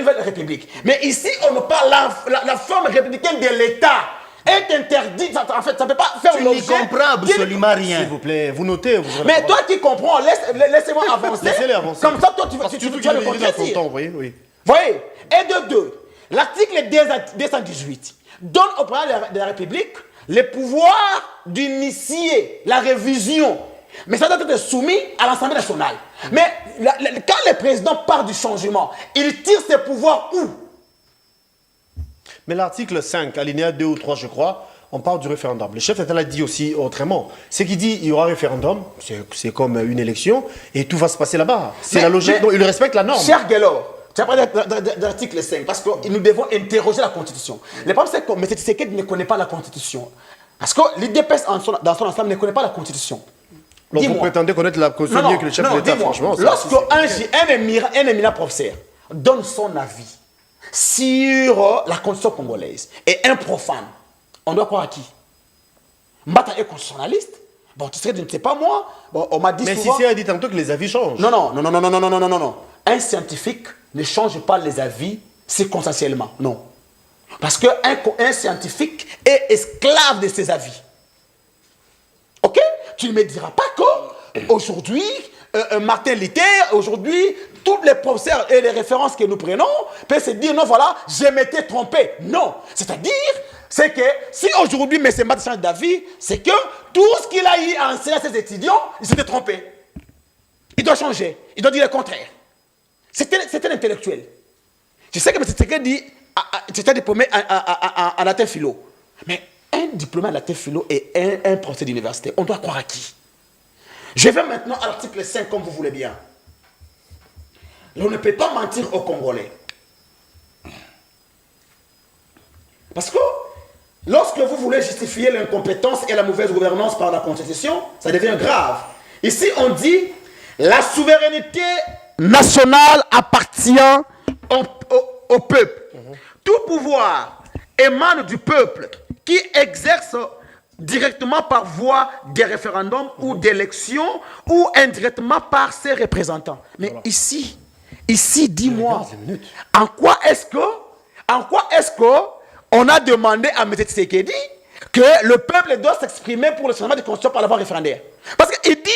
nouvelle république. Mais ici, on nous parle la forme républicaine de l'État est interdite. En fait, ça ne peut pas faire l'objet. Tu ne comprends absolument rien. S'il vous plaît, vous notez. Mais toi qui comprends, laissez-moi avancer. Laissez-les avancer. Comme ça, toi, tu vas le contredire. Oui. Voyez. Et de deux, l'article 218 donne au président de la République le pouvoir d'initier la révision. Mais ça doit être soumis à l'Assemblée nationale. Mais quand le président part du changement, il tire ses pouvoirs où? Mais l'article 5, alinéa 2 ou 3, je crois, on parle du référendum. Le chef d'État l'a dit aussi autrement. C'est qu'il dit qu'il y aura référendum, c'est comme une élection, et tout va se passer là-bas. C'est la logique, donc il respecte la norme. Cher Guélor, tu as parlé de l'article 5, parce que nous devons interroger la Constitution. Le problème, c'est que M. Tshisekedi ne connaît pas la Constitution. Parce que l'IDPS, dans son ensemble, ne connaît pas la Constitution. Donc vous prétendez connaître la Constitution mieux que le chef de l'État, franchement. Lorsqu'un éminent professeur donne son avis sur la Constitution congolaise et un profane, on doit croire à qui? Mbata est constitutionnaliste. Bon, tu sais, je ne sais pas moi. Bon, on m'a dit mais souvent... si a dit tantôt que les avis changent. Non. Un scientifique ne change pas les avis circonstanciellement. Non. Parce qu'un scientifique est esclave de ses avis. Ok? Tu ne me diras pas qu'aujourd'hui, Martin Luther, aujourd'hui, tous les professeurs et les références que nous prenons peuvent se dire, non, voilà, je m'étais trompé. Non. C'est-à-dire, c'est que si aujourd'hui M. Mbata change d'avis, c'est que tout ce qu'il a eu à enseigner à ses étudiants, il s'était trompé. Il doit changer. Il doit dire le contraire. C'est un intellectuel. Je sais que M. Tshisekedi dit diplômé en latin philo. Mais un diplômé en latin philo et un professeur d'université, on doit croire à qui? Je vais maintenant à l'article 5, comme vous voulez bien. On ne peut pas mentir aux Congolais. Parce que lorsque vous voulez justifier l'incompétence et la mauvaise gouvernance par la Constitution, ça devient grave. Ici, on dit la souveraineté nationale appartient au peuple. Tout pouvoir émane du peuple qui exerce directement par voie des référendums ou d'élections ou indirectement par ses représentants. Mais voilà. Ici, dis-moi, en quoi est-ce que on a demandé à M. Tshisekedi que le peuple doit s'exprimer pour le changement de constitution par la voie référendaire? Parce qu'il dit,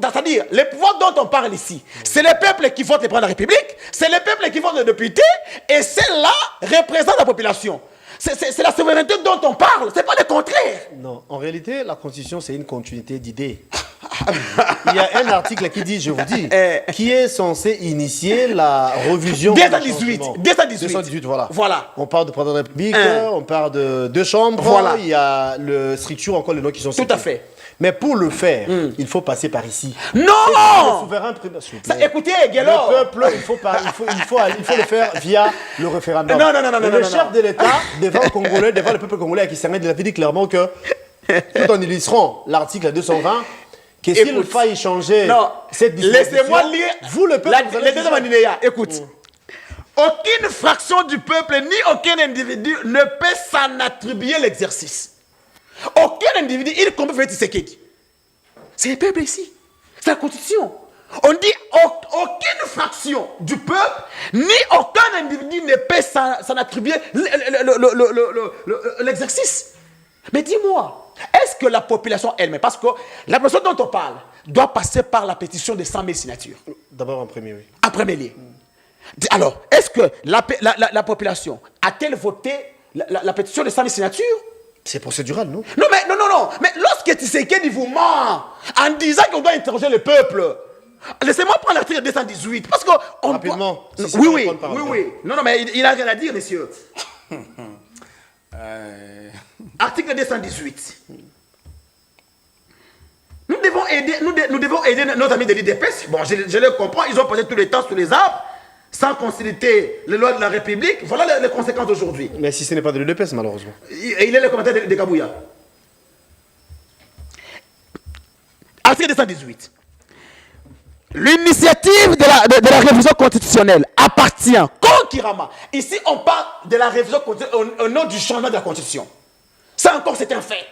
c'est-à-dire, les pouvoirs dont on parle ici, c'est le peuple qui vote le président de la République, c'est le peuple qui vote le député, et celle-là représente la population. C'est la souveraineté dont on parle, c'est pas le contraire. Non, en réalité, la Constitution, c'est une continuité d'idées. Il y a un article qui dit, je vous dis, qui est censé initier la revision. 218, voilà. On parle de président de la République, on parle de deux chambres, voilà. Il y a le structure, encore les noms qui sont cités. Tout à fait. Mais pour le faire, il faut passer par ici. Non! Le souverain, écoutez, Guélor. Le peuple, il faut le faire via le référendum. Non. Le chef de l'État, devant le peuple congolais, qui s'arrête, il a dit clairement que, tout en illustrant l'article 220, que s'il faille changer cette disposition, laissez-moi lire vous, le peuple, les deux alinéas. Écoute. Aucune fraction du peuple, ni aucun individu ne peut s'en attribuer l'exercice. Aucun individu, il compte faire Tshisekedi. C'est le peuple ici. C'est la Constitution. On dit aucune fraction du peuple, ni aucun individu ne peut s'en attribuer l'exercice. Mais dis-moi, est-ce que la population elle-même, parce que la personne dont on parle, doit passer par la pétition de 100 000 signatures. D'abord en premier, oui. En premier lieu. Alors, est-ce que la population a-t-elle voté la pétition de 100 000 signatures? C'est procédural, non? Non, mais lorsque Tshisekedi vous ment en disant qu'on doit interroger le peuple, laissez-moi prendre l'article 218, parce que... Rapidement. Oui. Non, mais il n'a rien à dire, messieurs. Article 218. Nous devons aider nos amis de l'IDPS. Bon, je le comprends, ils ont passé tout le temps sous les arbres, sans consulter les lois de la République. Voilà les conséquences d'aujourd'hui. Mais si ce n'est pas de l'UDPS, malheureusement. Il est le commentaire de Kabouya. Article 218. L'initiative de la révision constitutionnelle appartient concurremment. Ici, on parle de la révision constitutionnelle au nom du changement de la Constitution. Ça encore, c'est un fait.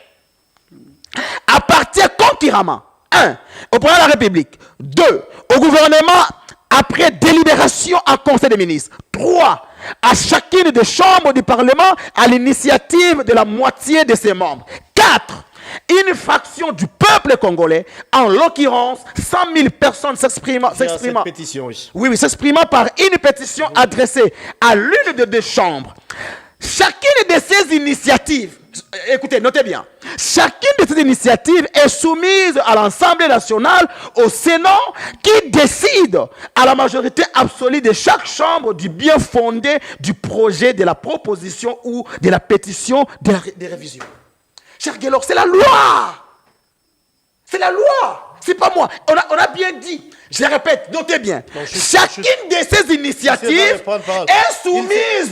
Appartient concurremment, 1. au président de la République, 2. au gouvernement après délibération en Conseil des ministres, 3. à chacune des chambres du Parlement à l'initiative de la moitié de ses membres, 4. une fraction du peuple congolais, en l'occurrence 100 000 personnes s'exprimant pétition, oui. Oui, s'exprimant par une pétition adressée à l'une des deux chambres. Chacune de ces initiatives, écoutez, notez bien, chacune de ces initiatives est soumise à l'Assemblée nationale, au Sénat, qui décide à la majorité absolue de chaque chambre du bien fondé du projet, de la proposition ou de la pétition de révision. Cher Guélor, c'est la loi. C'est la loi. C'est pas moi. On a bien dit. Je le répète, notez bien. Chacune de ces initiatives est soumise.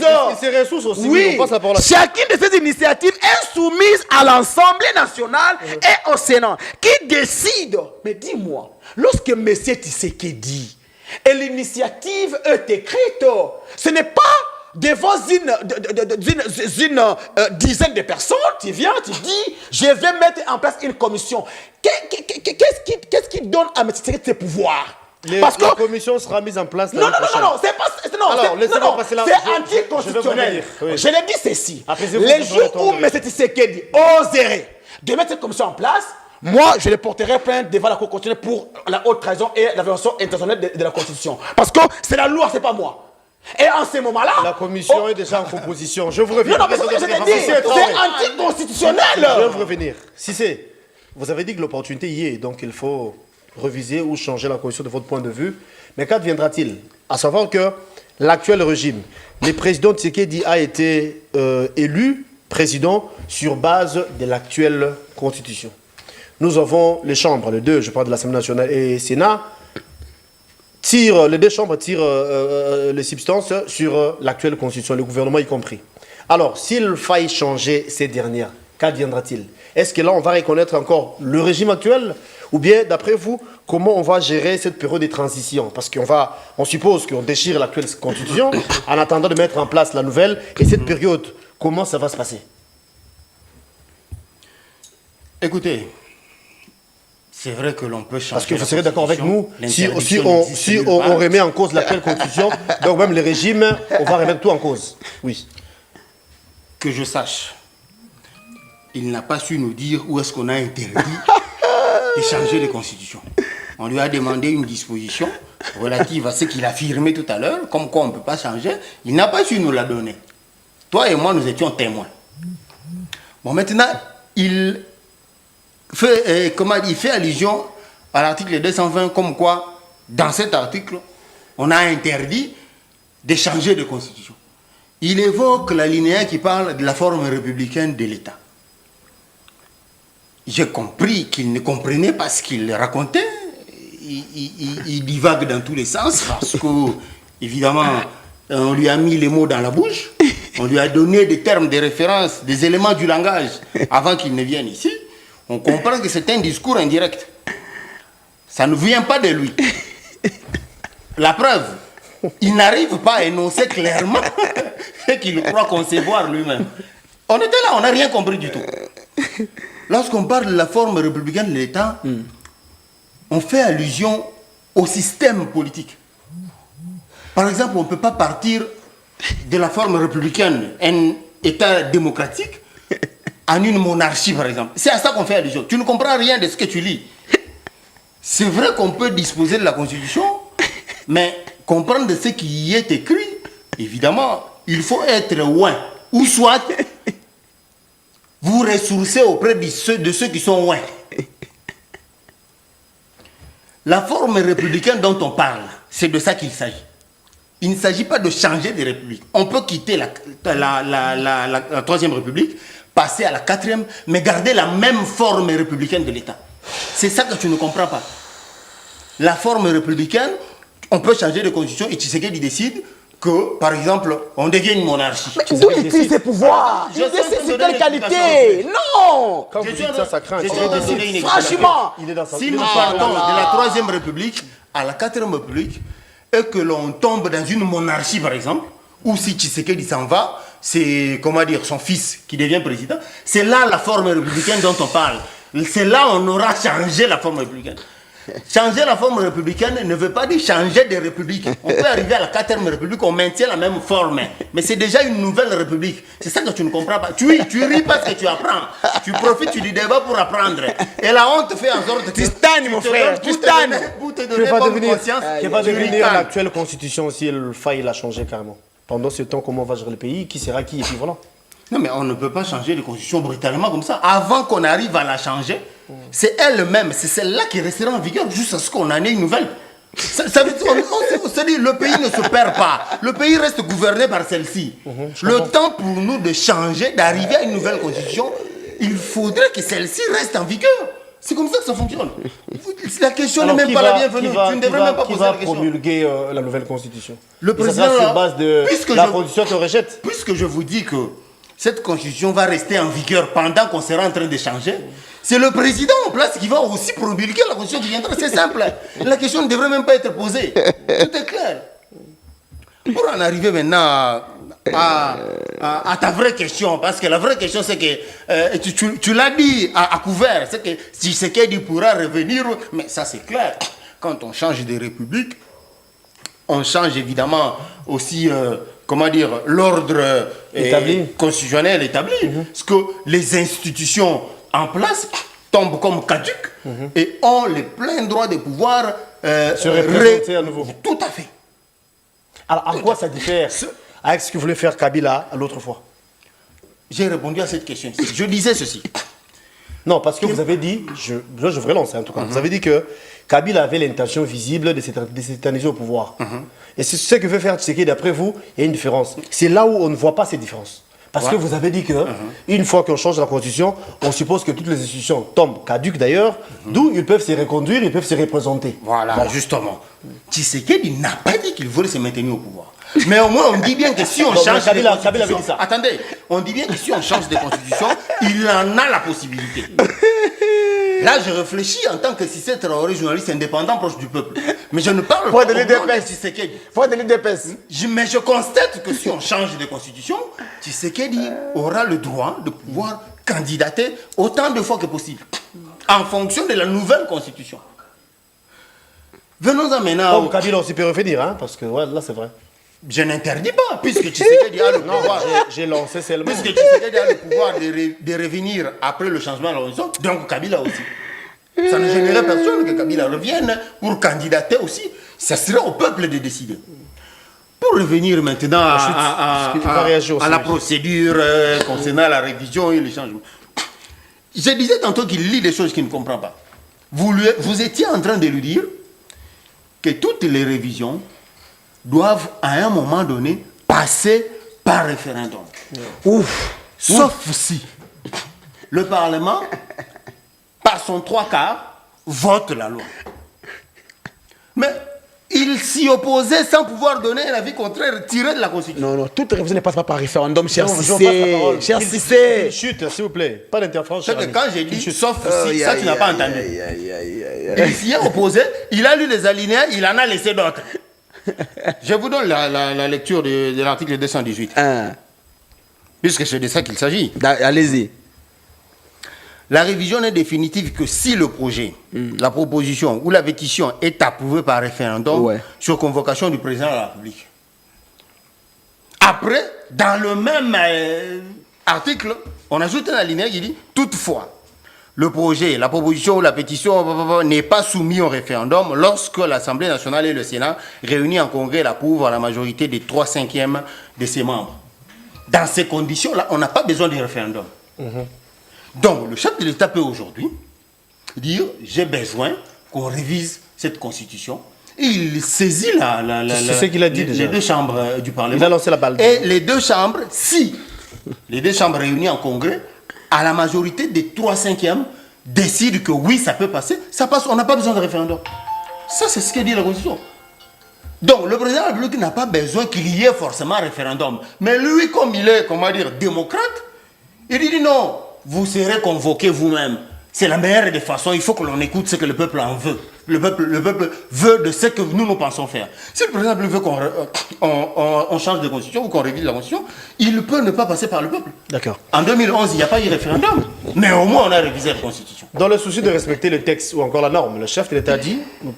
Oui. Chacune de ces initiatives est soumise à l'Assemblée nationale et au Sénat, qui décide. Mais dis-moi, lorsque M. Tshisekedi et l'initiative est écrite, ce n'est pas devant une dizaine de personnes, tu viens, tu dis, je vais mettre en place une commission. Qu'est-ce qui donne à M. Tshisekedi ses pouvoirs? Parce que la commission sera mise en place. Non, c'est pas. C'est anticonstitutionnel. Je l'ai dit ceci. Les jours où M. Tshisekedi oserait de mettre cette commission en place, moi, je le porterai plainte devant la Cour constitutionnelle pour la haute trahison et la violation intentionnelle de la Constitution. Parce que c'est la loi, c'est pas moi. Et en ce moment-là... La commission est déjà en composition. Je vous reviens. Non, mais c'est anticonstitutionnel. Je vais vous revenir. Si vous avez dit que l'opportunité y est, donc il faut reviser ou changer la constitution de votre point de vue. Mais qu'adviendra-t-il? À savoir que l'actuel régime, le président Tshisekedi a été élu président sur base de l'actuelle constitution. Nous avons les chambres, les deux, je parle de l'Assemblée nationale et Sénat, les deux chambres tirent les substances sur l'actuelle constitution, le gouvernement y compris. Alors, s'il faille changer ces dernières, qu'adviendra-t-il? Est-ce que là, on va reconnaître encore le régime actuel? Ou bien, d'après vous, comment on va gérer cette période de transition? Parce on suppose qu'on déchire l'actuelle constitution en attendant de mettre en place la nouvelle. Et cette période, comment ça va se passer? Écoutez, c'est vrai que l'on peut changer. Parce que vous serez d'accord avec nous, si on remet en cause l'actuelle constitution, donc même les régimes, on va remettre tout en cause. Oui. Que je sache, il n'a pas su nous dire où est-ce qu'on a interdit de changer les constitutions. On lui a demandé une disposition relative à ce qu'il a affirmé tout à l'heure, comme quoi on ne peut pas changer. Il n'a pas su nous la donner. Toi et moi, nous étions témoins. Bon, maintenant, il fait allusion à l'article 220, comme quoi, dans cet article, on a interdit de changer de constitution. Il évoque l'alinéa qui parle de la forme républicaine de l'État. J'ai compris qu'il ne comprenait pas ce qu'il racontait. Il divague dans tous les sens parce que, évidemment, on lui a mis les mots dans la bouche. On lui a donné des termes de référence, des éléments du langage avant qu'il ne vienne ici. On comprend que c'est un discours indirect. Ça ne vient pas de lui. La preuve, il n'arrive pas à énoncer clairement ce qu'il croit concevoir lui-même. On était là, on n'a rien compris du tout. Lorsqu'on parle de la forme républicaine de l'État, on fait allusion au système politique. Par exemple, on ne peut pas partir de la forme républicaine, un État démocratique, en une monarchie, par exemple. C'est à ça qu'on fait allusion. Tu ne comprends rien de ce que tu lis. C'est vrai qu'on peut disposer de la Constitution, mais comprendre ce qui y est écrit, évidemment, il faut être loin. Ou soit, vous ressourcez auprès de ceux qui sont loin. La forme républicaine dont on parle, c'est de ça qu'il s'agit. Il ne s'agit pas de changer de république. On peut quitter la Troisième République, passer à la Quatrième, mais garder la même forme républicaine de l'État. C'est ça que tu ne comprends pas. La forme républicaine, on peut changer de constitution et Tshisekedi décide que, par exemple, on devient une monarchie. Mais d'où il tire ses pouvoirs? Il décide c'est quelle qualité? Non! Quand vous dites ça, ça craint. Franchement! Si nous partons de la Troisième République à la Quatrième République et que l'on tombe dans une monarchie, par exemple, ou si Tshisekedi s'en va, c'est, comment dire, son fils qui devient président, c'est là la forme républicaine dont on parle. C'est là on aura changé la forme républicaine. Changer la forme républicaine ne veut pas dire changer de république. On peut arriver à la Quatrième République, on maintient la même forme. Mais c'est déjà une nouvelle république. C'est ça que tu ne comprends pas. Tu ris parce que tu apprends. Tu profites du débat pour apprendre. Et la honte fait en sorte que... Tu stannes, mon frère. Tu stannes. Pour te donner bonne conscience. Qui va devenir l'actuelle constitution si elle faille la changer carrément. Pendant ce temps, comment on va gérer le pays? Qui sera qui? Et puis voilà. Non, mais on ne peut pas changer de constitution brutalement comme ça. Avant qu'on arrive à la changer, c'est elle-même, c'est celle-là qui restera en vigueur jusqu'à ce qu'on en ait une nouvelle. Ça veut dire, le pays ne se perd pas. Le pays reste gouverné par celle-ci. Le temps pour nous de changer, d'arriver à une nouvelle constitution, il faudrait que celle-ci reste en vigueur. C'est comme ça que ça fonctionne. La question n'est même pas la bienvenue. Tu ne devrais même pas poser la question. Qui va promulguer la nouvelle constitution? Le président, ça sera sur base de la constitution qu'on rejette. Puisque je vous dis que cette constitution va rester en vigueur pendant qu'on sera en train de changer, c'est le président en place qui va aussi promulguer la constitution qui viendra. C'est simple. La question ne devrait même pas être posée. Tout est clair. Pour en arriver maintenant à ta vraie question, parce que la vraie question c'est que tu l'as dit à couvert, c'est que Tshisekedi pourra revenir, mais ça c'est clair. Quand on change de république, on change évidemment aussi, comment dire, l'ordre constitutionnel établi. Parce que les institutions en place tombent comme caduques et ont les pleins droits de pouvoir se représenter à nouveau. Tout à fait. Alors, en quoi ça diffère avec ce que voulait faire Kabila l'autre fois? J'ai répondu à cette question. Je disais ceci. Non, parce que vous avez dit, je voudrais lancer en tout cas, vous avez dit que Kabila avait l'intention visible de s'éterniser au pouvoir. Et c'est ce que veut faire Tshisekedi, d'après vous, il y a une différence. C'est là où on ne voit pas ces différences. Parce que vous avez dit que, une fois qu'on change la constitution, on suppose que toutes les institutions tombent caduques d'ailleurs, d'où ils peuvent se reconduire, ils peuvent se représenter. Voilà, justement. Tshisekedi n'a pas dit qu'il voulait se maintenir au pouvoir. Mais au moins, on dit bien que si on change de constitution... Attendez, on dit bien que si on change de constitution, il en a la possibilité. Là, je réfléchis en tant que Cissé Traoré, journaliste indépendant proche du peuple. Mais je ne parle pas au nom de Tshisekedi. Mais je constate que si on change de constitution, Tshisekedi aura le droit de pouvoir candidater autant de fois que possible, en fonction de la nouvelle constitution. Venons-en maintenant... Comme Kabila aussi peut revenir, hein, parce que ouais, là c'est vrai. Je n'interdis pas, puisque Tshisekedi a le pouvoir. J'ai lancé seulement. Puisque Tshisekedi a le pouvoir de revenir après le changement de l'horizon, donc Kabila aussi. Ça ne gênerait personne que Kabila revienne pour candidater aussi. Ça serait au peuple de décider. Pour revenir maintenant à la procédure concernant la révision et les changements. Je disais tantôt qu'il lit des choses qu'il ne comprend pas. Vous étiez en train de lui dire que toutes les révisions doivent à un moment donné passer par référendum. Sauf si le Parlement, par son 3/4, vote la loi. Mais il s'y opposait sans pouvoir donner un avis contraire tiré de la Constitution. Non, toute révision ne passe pas par référendum, cher Cissé. Cher Cissé. Chut, s'il vous plaît, pas d'interférence. C'est que quand j'ai dit sauf si, ça tu n'as pas entendu. Il s'y est opposé, il a lu les alinéas, il en a laissé d'autres. Je vous donne la lecture de l'article 218. Puisque c'est de ça qu'il s'agit. Allez-y. La révision n'est définitive que si le projet, la proposition ou la pétition est approuvée par référendum sur convocation du président de la République. Après, dans le même article, on ajoute un alinéa qui dit « Toutefois, le projet, la proposition ou la pétition n'est pas soumis au référendum lorsque l'Assemblée nationale et le Sénat réunis en congrès l'approuvent à la majorité des 3/5 de ses membres. Dans ces conditions-là, on n'a pas besoin de référendum. Donc, le chef de l'État peut aujourd'hui dire « j'ai besoin qu'on révise cette constitution ». Il saisit C'est ce qu'il a dit déjà. les deux chambres du Parlement. Il a lancé la balle. Et les deux chambres, si les deux chambres réunies en congrès, à la majorité des 3/5 décident que oui, ça peut passer, ça passe, on n'a pas besoin de référendum. Ça, c'est ce que dit la Constitution. Donc, le président de la République n'a pas besoin qu'il y ait forcément un référendum. Mais lui, comme il est, comment dire, démocrate, il dit non, vous serez convoqué vous-même. C'est la meilleure des façons, il faut que l'on écoute ce que le peuple en veut. Le peuple veut de ce que nous pensons faire. Si le président veut qu'on change de constitution ou qu'on révise la constitution, il peut ne pas passer par le peuple. D'accord. En 2011, il n'y a pas eu référendum, mais au moins on a révisé la constitution. Dans le souci de respecter le texte ou encore la norme, le chef de l'État dit, nous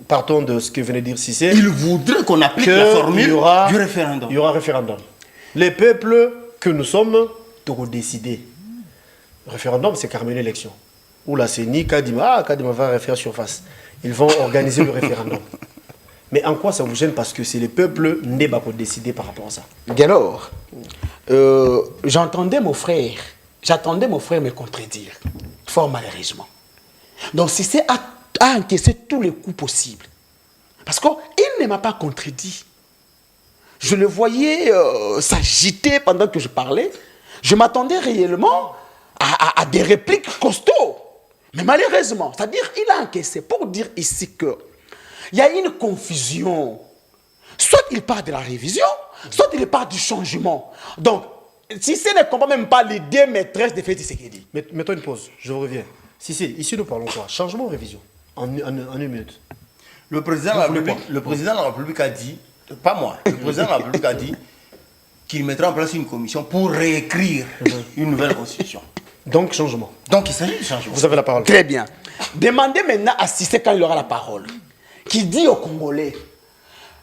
partons de ce que venait de dire Cissé, Il voudrait qu'on applique la formule du référendum. Il y aura référendum. Les peuples que nous sommes devront décider. Le référendum, c'est carrément une élection. Ou là, c'est ni Kadima va refaire surface. Ils vont organiser le référendum. Mais en quoi ça vous gêne? Parce que c'est les peuples nés pour décider par rapport à ça. Alors, j'attendais mon frère me contredire, fort malheureusement. Donc, si c'est à encaisser tous les coups possibles. Parce qu'il ne m'a pas contredit. Je le voyais s'agiter pendant que je parlais. Je m'attendais réellement à des répliques costauds. Mais malheureusement, c'est-à-dire qu'il a encaissé pour dire ici que il y a une confusion. Soit il parle de la révision, soit il parle du changement. Donc, si ce ne comprend même pas l'idée maîtresse de Félix Tshisekedi. Mettons une pause, je reviens. Ici nous parlons quoi? Changement ou révision? En une minute. Le président de la République a dit, pas moi, le président de la République a dit qu'il mettra en place une commission pour réécrire une nouvelle constitution. Donc, changement. Donc, il s'agit de changement. Vous avez la parole. Très bien. Demandez maintenant à Cissé quand il aura la parole. Qui dit aux Congolais,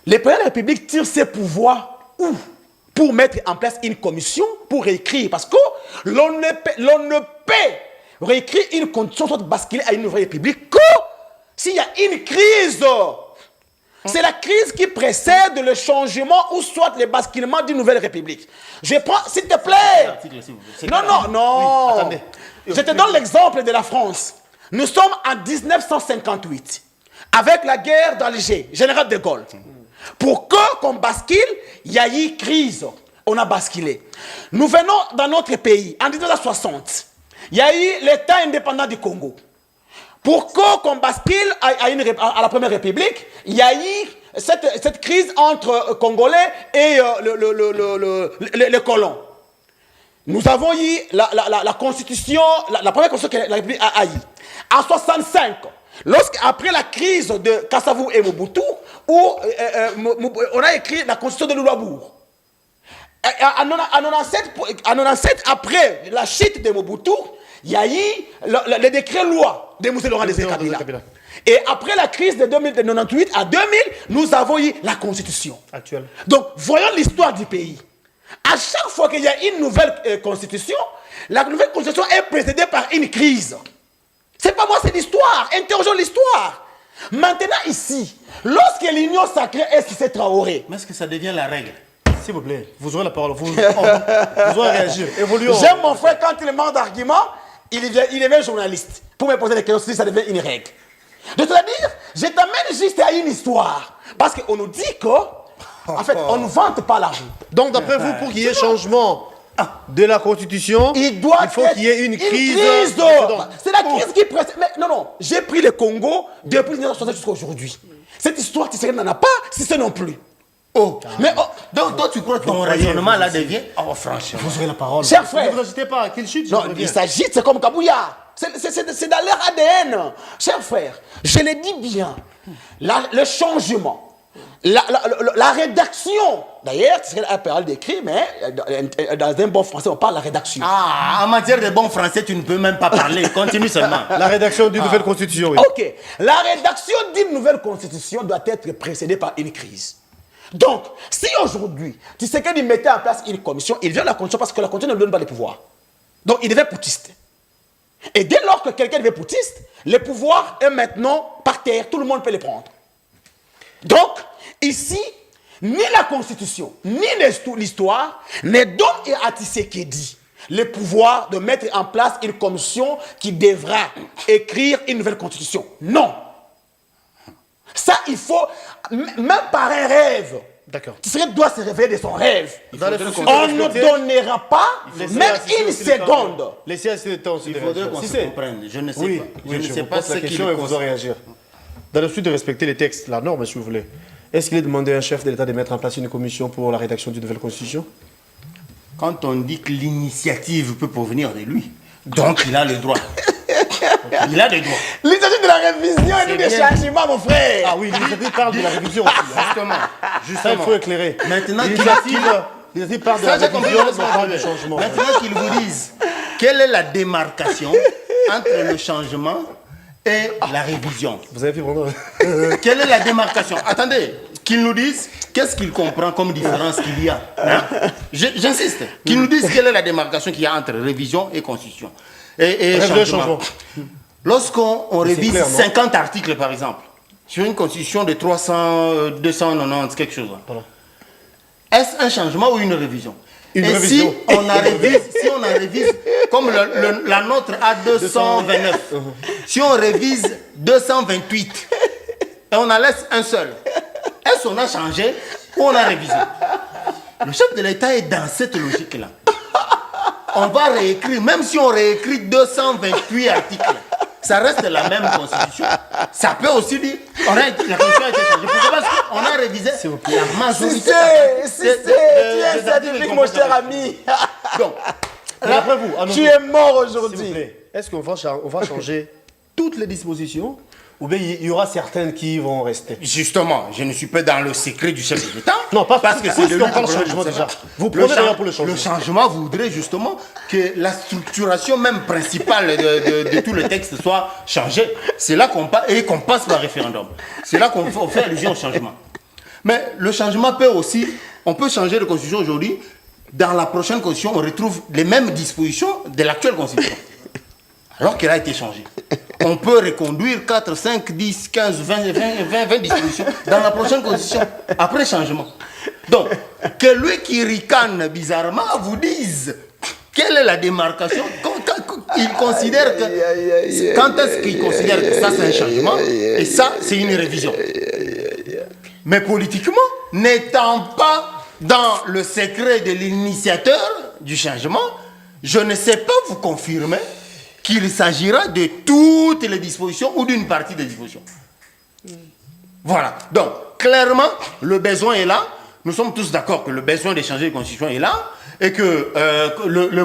le président de la République tire ses pouvoirs où? Pour mettre en place une commission pour réécrire. Parce que l'on ne peut réécrire une constitution, soit basculer à une nouvelle république, que s'il y a une crise. C'est la crise qui précède le changement ou soit le basculement d'une nouvelle république. Je prends, s'il te plaît. Non. Oui, attendez. Je te donne l'exemple de la France. Nous sommes en 1958, avec la guerre d'Alger, général de Gaulle. Pour qu'on bascule, il y a eu crise. On a basculé. Nous venons dans notre pays, en 1960. Il y a eu l'État indépendant du Congo. Pour qu'on bascule à la Première République, il y a eu cette crise entre Congolais et les colons. Nous avons eu la constitution, la première constitution que la République a eu. En 65, après la crise de Kassavou et Mobutu, où on a écrit la constitution de Lulabour. En 97, après la chute de Mobutu, il y a eu le décret loi de M. Laurent Désiré Kabila. Et après la crise de 1998 à 2000, nous avons eu la constitution. Actuelle. Donc, voyons l'histoire du pays. À chaque fois qu'il y a une nouvelle constitution, la nouvelle constitution est précédée par une crise. C'est pas moi, c'est l'histoire. Interrogeons l'histoire. Maintenant, ici, lorsque l'union sacrée est Cissé Traoré. Mais est-ce que ça devient la règle? S'il vous plaît, vous aurez la parole. Vous aurez réagir. Évoluons. J'aime mon frère quand il manque d'arguments, il devient journaliste. Pour me poser des questions, ça devient une règle. C'est-à-dire, je t'amène juste à une histoire. Parce qu'on nous dit que, en fait, on ne vante pas la route. Donc, d'après vous, pour qu'il y ait changement de la Constitution, il faut qu'il y ait une crise. C'est la crise qui précède. Mais non, j'ai pris le Congo depuis 1960 jusqu'à aujourd'hui. Cette histoire, tu sais, n'en a pas, si c'est non plus. Donc, toi, tu crois que ton raisonnement là devient. Oh, franchement. Vous aurez la parole. Cher frère. Ne vous agitez pas, qu'il chute. Non, il s'agite, c'est comme Kabouya. C'est dans leur ADN. Cher frère, je le dis bien. Le changement, la rédaction. D'ailleurs, c'est un parole d'écrit, mais dans un bon français, on parle de la rédaction. Ah, en matière de bon français, tu ne peux même pas parler. Continue seulement. La rédaction d'une nouvelle constitution, oui. Ok. La rédaction d'une nouvelle constitution doit être précédée par une crise. Donc, si aujourd'hui, tu sais qu'il mettait en place une commission, il vient à la constitution parce que la constitution ne lui donne pas de pouvoir. Donc, il devait putiste. Et dès lors que quelqu'un devient putiste, le pouvoir est maintenant par terre, tout le monde peut le prendre. Donc, ici, ni la Constitution, ni l'histoire ne donne à Tshisekedi le pouvoir de mettre en place une commission qui devra écrire une nouvelle Constitution. Non. Ça, il faut, même par un rêve, D'accord. Tshisekedi doit se réveiller de son rêve. Dans le On ne donnera pas même une seconde. Laissez assez de temps aussi. Il faudrait qu'on se comprenne. Je ne sais Oui, pas. oui, Je ne sais vous pas pose ce la qu'il question et vous en réagir. Dans le but de respecter les textes, la norme, si vous voulez, est-ce qu'il est demandé à un chef de l'État de mettre en place une commission pour la rédaction d'une nouvelle constitution? Quand on dit que l'initiative peut provenir de lui, donc il a le droit. Il a le droit. L'initiative de la révision et du bien. changement, mon frère. Ah oui, l'initiative parle de la révision aussi. Justement. Ça, il faut éclairer. Maintenant, L'initiative parle de la Ça, j'ai compris, révision, laisse-moi mais parle parler. du changement. Maintenant qu'ils vous disent quelle est la démarcation entre le changement et la révision. Vous avez vu, vraiment Quelle est la démarcation? Attendez, qu'ils nous disent qu'est-ce qu'ils comprennent comme différence qu'il y a. Hein? J'insiste, qu'ils nous disent quelle est la démarcation qu'il y a entre révision et constitution. Et Rêve de changement. changement. Lorsqu'on révise clair, non? 50 articles, par exemple, sur une constitution de 290, quelque chose. Voilà. Est-ce un changement ou une révision? Une Et révision. Si on en révise, comme la nôtre a 229, si on révise 228 et on en laisse un seul, est-ce qu'on a changé ou on a révisé? Le chef de l'État est dans cette logique-là. On va réécrire, même si on réécrit 228 articles, ça reste la même constitution. Ça peut aussi dire, la constitution a été changée. Pourquoi? Parce qu'on a révisé la majorité. Tu es scientifique, mon cher ami. Donc, Mais après vous, à nos Tu jours, es mort s'il vous aujourd'hui. plaît, est-ce qu'on va, on va changer toutes les dispositions ou bien il y aura certaines qui vont rester? justement, je ne suis pas dans le secret du chef de l'État. Non, pas parce que c'est puisqu'on de lui parle que je changement ne sais déjà. pas. Vous Le prenez cha- rien pour le changement. Le changement voudrait justement que la structuration même principale de tout le texte soit changée. C'est là qu'on passe par référendum. C'est là qu'on fait allusion au changement. Mais le changement peut aussi, on peut changer de constitution aujourd'hui. Dans la prochaine constitution, on retrouve les mêmes dispositions de l'actuelle constitution. Alors qu'elle a été changée. On peut reconduire 4, 5, 10, 15, 20 dispositions dans la prochaine constitution, après changement. Donc, que lui qui ricane bizarrement vous dise quelle est la démarcation, quand il considère que... Quand est-ce qu'il considère que ça c'est un changement et ça c'est une révision? Mais politiquement, n'étant pas dans le secret de l'initiateur du changement, je ne sais pas vous confirmer qu'il s'agira de toutes les dispositions ou d'une partie des dispositions. Voilà. Donc, clairement, le besoin est là. Nous sommes tous d'accord que le besoin de changer de constitution est là et que le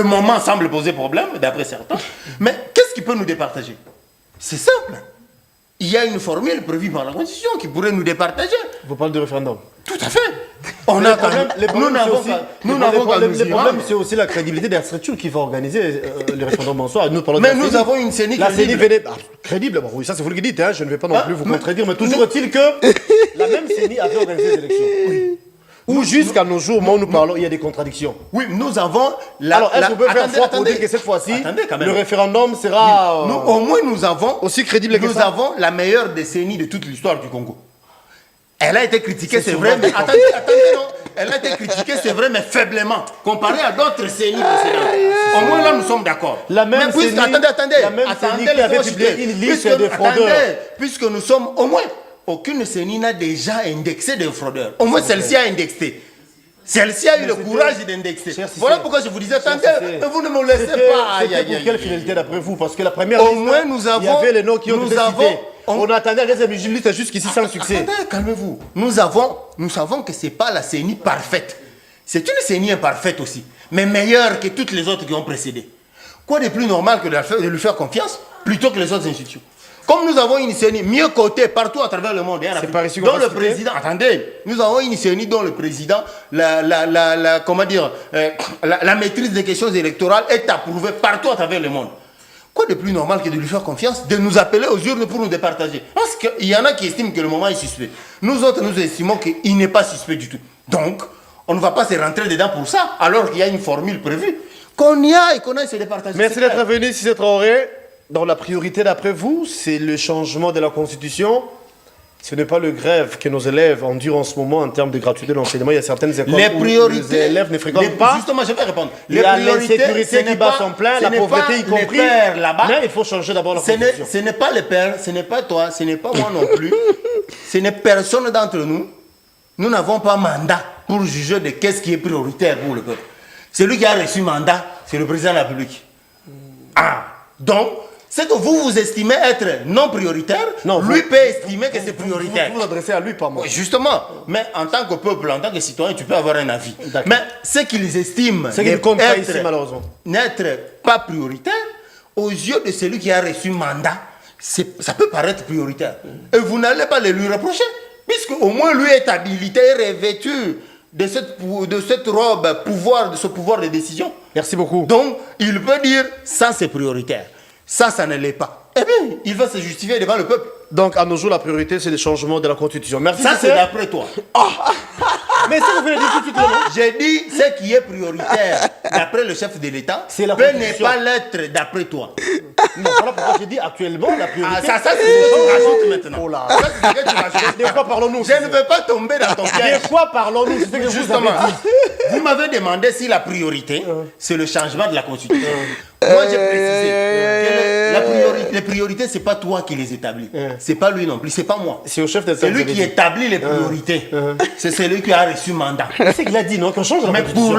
moment semble poser problème, d'après certains. Mais qu'est-ce qui peut nous départager? C'est simple. Il y a une formule prévue par la Constitution qui pourrait nous départager. Vous parlez de référendum. Tout à fait. On a quand même, nous n'avons qu'à nous Le y problème, rendre. c'est aussi la crédibilité de la structure qui va organiser le référendum en soi. Nous parlons Mais de la nous CENI. avons une CENI La CENI crédible. venait... crédible, bon, oui, ça c'est vous le qui dites, hein, je ne vais pas non plus vous contredire, mais toujours est-il que la même CENI avait organisé les élections. Oui. Ou jusqu'à nos jours, où nous parlons, il y a des contradictions. Oui, nous avons la... Alors, est-ce qu'on peut faire Attendez, foi pour attendez. dire que cette fois-ci, Attendez quand même. le référendum sera... Nous, au moins, nous avons... aussi crédible que Nous ça. avons la meilleure décennie de toute l'histoire du Congo. Elle a été critiquée, c'est souvent vrai, mais d'accord. attendez, non. Elle a été critiquée, c'est vrai, mais faiblement, comparée à d'autres CENI précédentes. Au moins là, nous sommes d'accord. La même Mais puisque, CENI, attendez, la même attendez, CENI qui avait laissez-moi publié chuter. une liste Puisque- de fraudeurs. attendez, puisque nous sommes, au moins, aucune CENI n'a déjà indexé des fraudeurs. Au moins, celle-ci a indexé. Celle-ci a eu le courage d'indexer. Cher Voilà Cissé. pourquoi je vous disais, attendez, Cissé. mais vous ne me laissez C'était pas. Aïe, aïe, pour aïe, quelle aïe. finalité d'après vous? Parce que la première Au liste, moins, nous il y avons- avait les noms qui ont nous été avons- cités. on- On attendait la deuxième liste jusqu'ici sans succès. Attendez, calmez-vous. Nous savons que ce n'est pas la CENI parfaite. C'est une CENI imparfaite aussi, mais meilleure que toutes les autres qui ont précédé. Quoi de plus normal que de lui faire confiance plutôt que les autres institutions? Comme nous avons une CENI mieux cotée partout à travers le monde, hein, en Afrique, par ici qu'on dont va le citer. président, attendez, nous avons une CENI dont le président, comment dire, la maîtrise des questions électorales est approuvée partout à travers le monde. Quoi de plus normal que de lui faire confiance, de nous appeler aux urnes pour nous départager? Parce qu'il y en a qui estiment que le moment est suspect. Nous autres, nous estimons qu'il n'est pas suspect du tout. Donc, on ne va pas se rentrer dedans pour ça, alors qu'il y a une formule prévue. qu'on y aille, qu'on aille se départager. Merci d'être venu, Cissé Traoré. Donc la priorité d'après vous, c'est le changement de la Constitution. Ce n'est pas le grève que nos élèves endurent en ce moment en termes de gratuité de l'enseignement. Il y a certaines écoles où les élèves ne fréquentent pas. Justement, je vais répondre. Il y a l'insécurité qui bat son plein, la pauvreté y compris. Là-bas. Mais il faut changer d'abord la Constitution. Ce n'est pas les pères, ce n'est pas toi, ce n'est pas moi non plus. Ce n'est personne d'entre nous. Nous n'avons pas mandat pour juger de qu'est-ce qui est prioritaire pour le peuple. Celui qui a reçu mandat, c'est le président de la République. Ah, donc, c'est que vous estimez être non prioritaire, non, lui peut estimer que c'est prioritaire. Vous vous adressez à lui, pas moi. Justement, mais en tant que peuple, en tant que citoyen, tu peux avoir un avis. Mais ce qu'ils estiment n'être pas prioritaire, aux yeux de celui qui a reçu mandat, ça peut paraître prioritaire. Et vous n'allez pas le lui reprocher, puisque au moins lui est habilité et revêtu de cette robe, de ce pouvoir de décision. Merci beaucoup. Donc, il peut dire, ça c'est prioritaire. Ça ne l'est pas. Eh bien, il va se justifier devant le peuple. Donc, à nos jours, la priorité, c'est le changement de la Constitution. Merci. Ça, c'est d'après toi. Mais si vous venez dire tout de suite, j'ai dit ce qui est prioritaire d'après le chef de l'État peut ne pas l'être d'après toi. Non, voilà pourquoi j'ai dit actuellement la priorité. Ah, ça c'est ce que tu rajoutes maintenant. Oh là. Ça, c'est ce que tu rajoutes. De quoi parlons-nous? Je ne veux pas tomber dans ton piège. De quoi parlons-nous? C'est ce que justement, vous m'avez demandé si la priorité, c'est le changement de la Constitution. Moi, j'ai précisé que les priorités, c'est pas toi qui les établis. C'est pas lui non plus, c'est pas moi. C'est au chef de C'est lui qui établit les priorités. C'est celui qui a reçu mandat. C'est qu'il a dit, non, qu'on change la Constitution.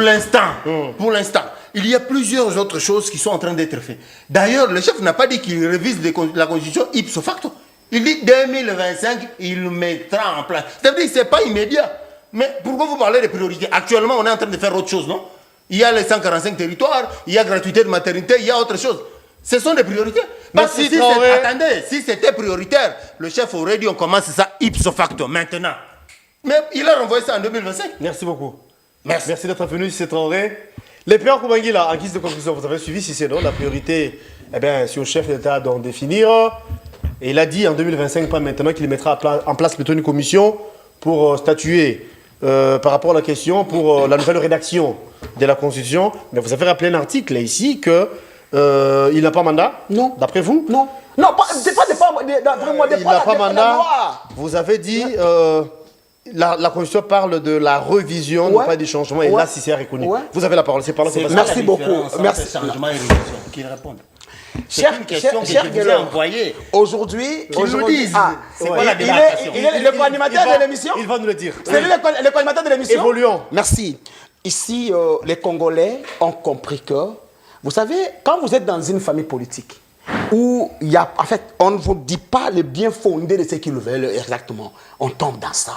Mais pour l'instant, il y a plusieurs autres choses qui sont en train d'être faites. D'ailleurs, le chef n'a pas dit qu'il révise la Constitution ipso facto. Il dit 2025, il mettra en place. C'est-à-dire que ce n'est pas immédiat. Mais pourquoi vous parlez de priorités? Actuellement, on est en train de faire autre chose, non? Il y a les 145 territoires, il y a gratuité de maternité, il y a autre chose. Ce sont des priorités. Parce que attendez, si c'était prioritaire, le chef aurait dit on commence ça ipso facto, maintenant. Mais il a renvoyé ça en 2025. Merci beaucoup. Merci d'être venu, Cissé Traoré. Les Péens Koubangi, là, en guise de conclusion, vous avez suivi Cissé, non? La priorité, eh bien, c'est au chef d'État d'en définir. Et il a dit en 2025, pas maintenant, qu'il mettra en place plutôt une commission pour statuer par rapport à la question pour la nouvelle rédaction de la Constitution. Mais vous avez rappelé un article ici que il n'a pas mandat. Non. D'après vous? Non. Non, c'est pas d'après moi. Il n'a pas mandat. Vous avez dit la Constitution parle de la revision, non pas du changement. Et là, si c'est reconnu. Vous avez la parole. C'est par là que vous Merci beaucoup. Merci. Changement et révision. Qu'il réponde. Cher envoyé. Aujourd'hui, qu'ils nous disent. C'est quoi la démarcation? Il est le co-animateur de l'émission. Il va nous le dire. C'est lui le co-animateur de l'émission. Évoluons. Merci. Ici, les Congolais ont compris que, vous savez, quand vous êtes dans une famille politique, où il y a, en fait, on ne vous dit pas le bien fondé de ce qu'ils veulent exactement, on tombe dans ça.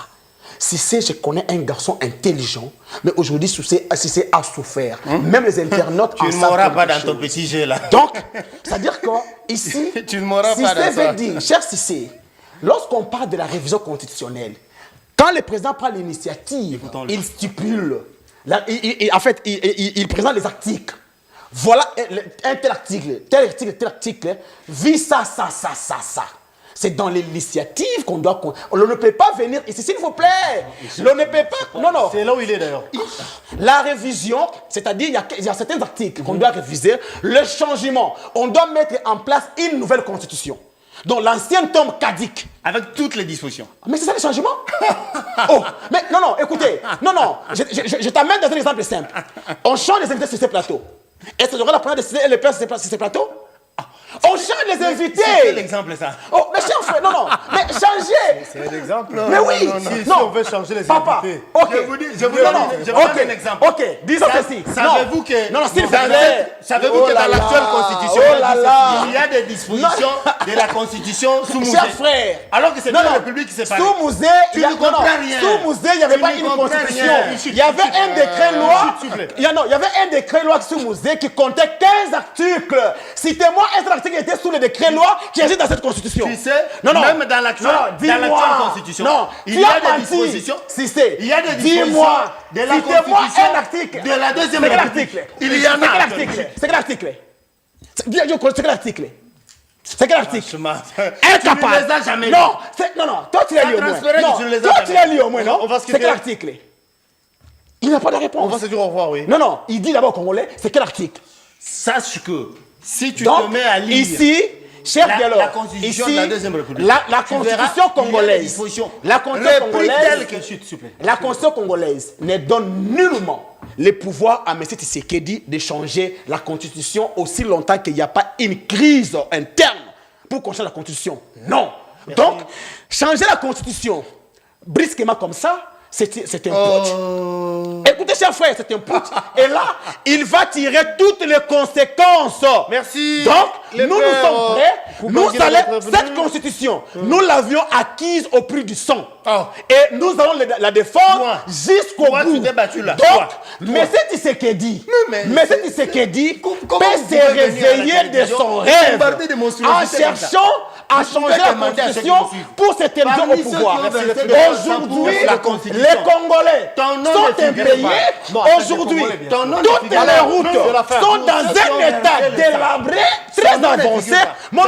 Cissé, je connais un garçon intelligent, mais aujourd'hui, Cissé a souffert. Même les internautes tu ne m'auras pas dans ton petit jeu là. Donc, c'est-à-dire que ici, tu ne m'auras pas dans Cissé veut dire, cher Cissé, lorsqu'on parle de la révision constitutionnelle, quand le président prend l'initiative, il stipule, en fait, il présente les articles. Voilà un tel article, vit ça. C'est dans l'initiative qu'on doit... On ne peut pas venir ici, s'il vous plaît. On ne peut pas... Non. C'est là où il est d'ailleurs. La révision, c'est-à-dire il y a certains articles qu'on doit réviser. Le changement, on doit mettre en place une nouvelle constitution. Donc l'ancienne tombe caduque. Avec toutes les dispositions. Mais c'est ça le changement? Oh, mais non, écoutez. Non, je t'amène dans un exemple simple. On change les invités sur ces plateaux. Est-ce que j'aurai la première décision et le père sur ces plateaux? On change les invités. C'est l'exemple ça. Oh, mais cher frère, non, mais changer. C'est un exemple. Mais oui. Si on veut changer les invités. Ok. Je vous donne un exemple. Ok, disons ceci. Savez-vous que dans l'actuelle constitution, il y a des dispositions de la constitution sous Mouzé. Cher frère. Alors que c'est la République qui s'est séparée. Sous Mouzé, tu ne comprends rien. Sous Mouzé, il n'y avait pas une constitution. Il y avait un décret loi. Il y avait un décret loi sous Mouzé qui comptait 15 articles. Citez-moi un article qui était sous le décret loi qui agit dans cette constitution. Tu sais, même dans l'actuelle constitution, il y a des dispositions. Il y a des dispositions de la constitution un article de la deuxième République. Il y en a. C'est quel article? C'est quel article? C'est quel article? Incapable. Tu ne les as jamais. Non, toi tu l'as lu au moins. Non, toi tu l'as lu au moins, non? C'est quel article? Il n'a pas de réponse. On va se dire au revoir, oui. Non, non, il dit d'abord aux Congolais, c'est quel article? Sache que si tu Donc, te mets à lire ici, cher Diallo, la constitution ici, de la Deuxième République, la tu verras, constitution il y a des congolaise, dispositions la constitution repris congolaise, telles que s'il te plaît. la constitution congolaise ne donne nullement le pouvoir à M. Tshisekedi de changer la constitution aussi longtemps qu'il n'y a pas une crise interne pour qu'on change la constitution. Non. Donc, changer la constitution brusquement comme ça, c'est un putsch. Écoutez, chers frères, c'est un putsch. Et là, il va tirer toutes les conséquences. Merci. Donc, Les nous pères, sommes prêts. vous Nous manquez allons, d'être venus. cette constitution, nous l'avions acquise au prix du sang. Oh. Et nous allons la défendre Toi. jusqu'au Toi, bout. tu t'es battu là. Donc, Toi. M. Tshisekedi, Mais- M. Tshisekedi Comment peut vous se pouvez venir à la réveiller de télévision son et rêve bombarder des en monstruosités comme ça? cherchant à Vous changer pouvez la demander à ceux qui constitution vous suivent. pour s'établir Parmi au ceux pouvoir. qui ont versé de l'argent Aujourd'hui, pour la Constitution, les Congolais ton nom sont ne figure impayés. pas. Non, attends, Aujourd'hui, les Congolais, bien sûr. Ton nom ne toutes figure les pas. routes Je vais la faire. sont Tous dans ceux qui ont un état versé le sang. délabré, Son très nom ne avancé. figure pas. Mon